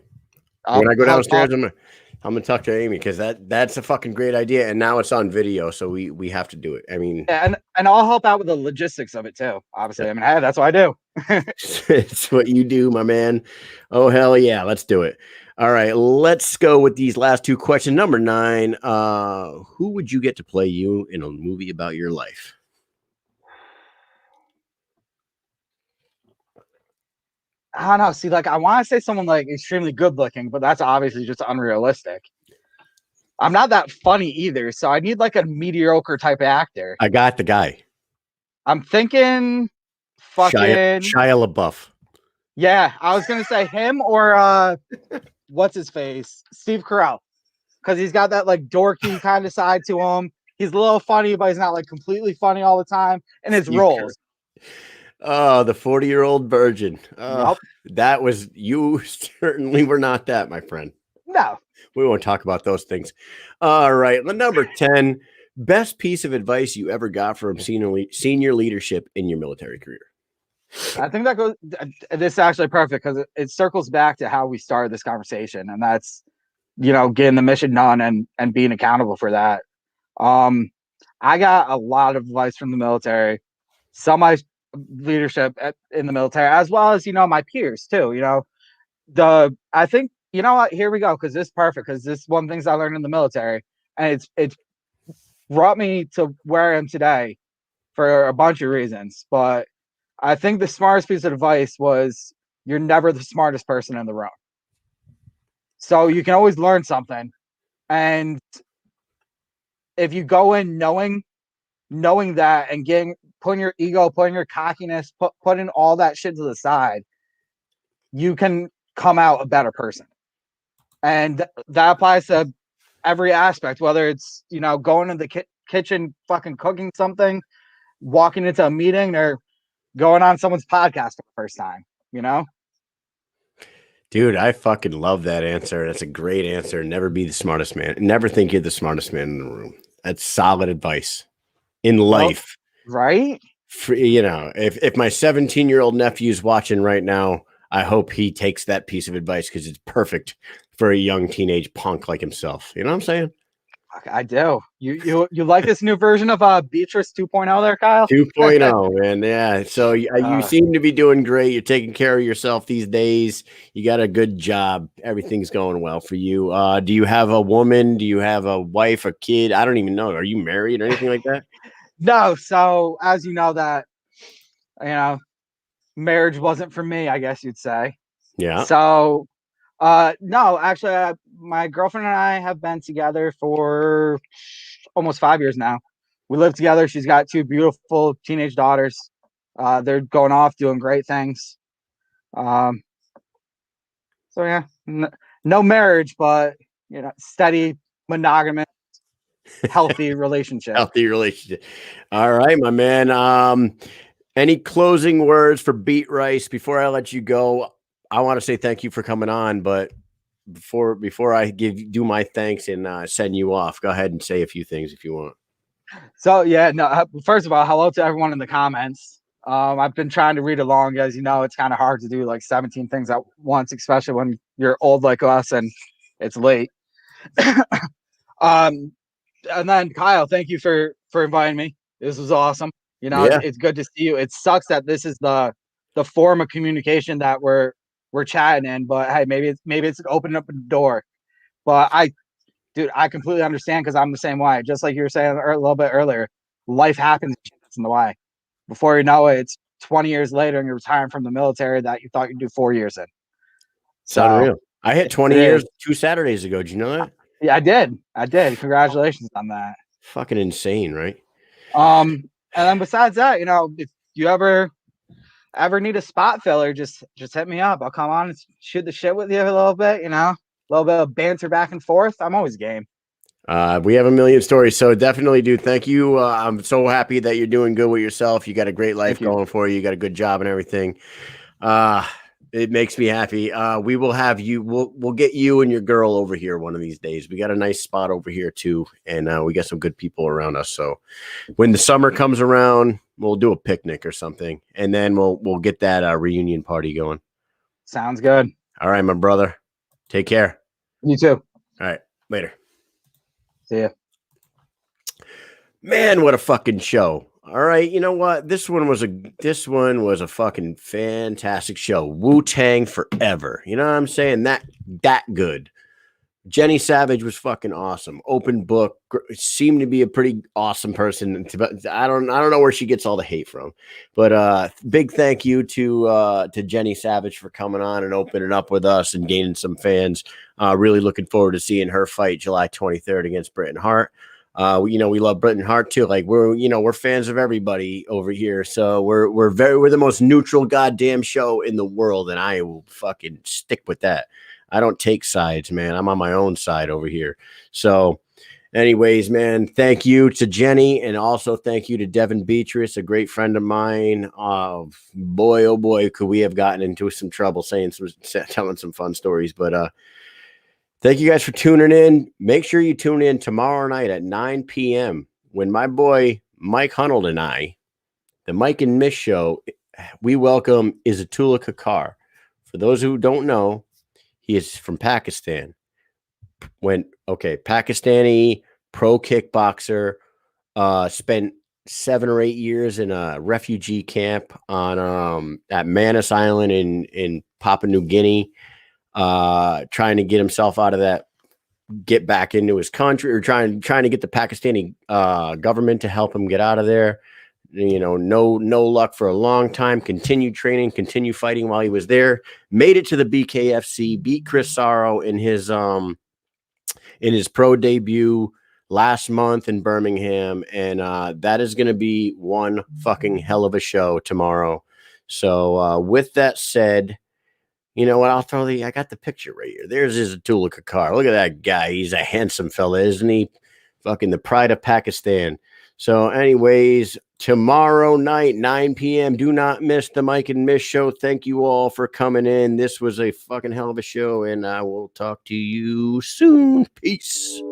When I go downstairs, I'm gonna talk to Amy because that's a fucking great idea, and now it's on video, so we have to do it. I mean, and I'll help out with the logistics of it too. Obviously, I mean, hey, that's what I do. It's what you do, my man. Oh hell yeah, let's do it. All right, let's go with these last two questions. Number 9, who would you get to play you in a movie about your life? I don't know. See, like I want to say someone like extremely good looking, but that's obviously just unrealistic. I'm not that funny either, so I need like a mediocre type of actor. I got the guy. I'm thinking fucking Shia LaBeouf. Yeah, I was gonna say him or what's his face? Steve Carell. Because he's got that like dorky kind of side to him. He's a little funny, but he's not like completely funny all the time. And his roles. Oh, the 40-year-old virgin. Nope. That was, you certainly were not that, my friend. No. We won't talk about those things. All right. Number 10, best piece of advice you ever got from senior leadership in your military career. I think that goes, this is actually perfect because it circles back to how we started this conversation. And that's, getting the mission done and being accountable for that. I got a lot of advice from the military, some of my leadership in the military, as well as, my peers too. I think, you know what, here we go. Cause this is perfect. Cause this is one of the things I learned in the military and it's brought me to where I am today for a bunch of reasons. But I think the smartest piece of advice was you're never the smartest person in the room. So you can always learn something. And if you go in knowing that and putting your ego, putting your cockiness, putting all that shit to the side, you can come out a better person. And that applies to every aspect, whether it's, going to the kitchen, fucking cooking something, walking into a meeting, or going on someone's podcast for the first time, Dude, I fucking love that answer. That's a great answer. Never be the smartest man. Never think you're the smartest man in the room. That's solid advice in life. Right? If my 17-year-old nephew's watching right now, I hope he takes that piece of advice because it's perfect for a young teenage punk like himself. You know what I'm saying? I do. You like this new version of Beatrice 2.0 there, Kyle? 2.0, man. Yeah. So you seem to be doing great. You're taking care of yourself these days. You got a good job. Everything's going well for you. Do you have a woman? Do you have a wife, a kid? I don't even know. Are you married or anything like that? No. So as you know that, marriage wasn't for me, I guess you'd say. Yeah. So no, actually, my girlfriend and I have been together for almost 5 years now. We live together. She's got 2 beautiful teenage daughters. They're going off doing great things. So yeah, no marriage, but steady monogamous healthy relationship. Healthy relationship. All right, my man. Any closing words for Beat Rice before I let you go? I want to say thank you for coming on, but before I do my thanks and send you off, go ahead and say a few things if you want. So yeah, no. First of all, hello to everyone in the comments. I've been trying to read along, as you know, it's kind of hard to do like 17 things at once, especially when you're old like us and it's late. And then Kyle, thank you for inviting me. This was awesome. You know, Yeah. it's good to see you. It sucks that this is the form of communication that we're chatting in, but hey, maybe it's opening up a door. But dude, I completely understand because I'm the same way. Just like you were saying a little bit earlier, life happens in the way. Before you know it, it's 20 years later and you're retiring from the military that you thought you'd do 4 years in. It's unreal. I hit 20 years 2 Saturdays ago. Did you know that? Yeah, I did. Congratulations on that. Fucking insane, right? And then besides that, you know, if you ever need a spot filler, just hit me up. I'll come on and shoot the shit with you a little bit, you know, a little bit of banter back and forth. I'm always game. We have a million stories, so definitely, dude. Thank you. I'm so happy that you're doing good with yourself. You got a great life going for you. You got a good job and everything. It makes me happy. We will have you. We'll get you and your girl over here one of these days. We got a nice spot over here too, and we got some good people around us. So when the summer comes around, we'll do a picnic or something, and then we'll get that reunion party going. Sounds good. All right, my brother. Take care. You too. All right, later. See ya. Man, what a fucking show. All right, you know what? This one was a fucking fantastic show. Wu-Tang forever. You know what I'm saying? That good. Jenny Savage was fucking awesome. Open book. Seemed to be a pretty awesome person. I don't know where she gets all the hate from, but big thank you to Jenny Savage for coming on and opening up with us and gaining some fans. Really looking forward to seeing her fight July 23rd against Britain Hart. We love Britain Hart too. Like we're fans of everybody over here. So we're the most neutral goddamn show in the world, and I will fucking stick with that. I don't take sides, man. I'm on my own side over here. So anyways, man, thank you to Jenny, and also thank you to Devin Beatrice, a great friend of mine. Boy, oh boy, could we have gotten into some trouble telling some fun stories. But thank you guys for tuning in. Make sure you tune in tomorrow night at 9 p.m. when my boy Mike Hunold and I, the Mike and Mish Show, we welcome Izzatullah Kakar. For those who don't know, he is from Pakistan. Pakistani pro kickboxer, spent 7 or 8 years in a refugee camp on at Manus Island in Papua New Guinea, trying to get himself out of that, get back into his country, or trying to get the Pakistani government to help him get out of there. No luck for a long time. Continued training, continued fighting while he was there. Made it to the BKFC, beat Chris Sorrow in his pro debut last month in Birmingham, and that is going to be one fucking hell of a show tomorrow. So with that said, you know what? I got the picture right here. There's Izzatullah Kakar. Look at that guy. He's a handsome fella, isn't he? Fucking the pride of Pakistan. So anyways, tomorrow night, 9 p.m. Do not miss the Mike and Mish Show. Thank you all for coming in. This was a fucking hell of a show, and I will talk to you soon. Peace.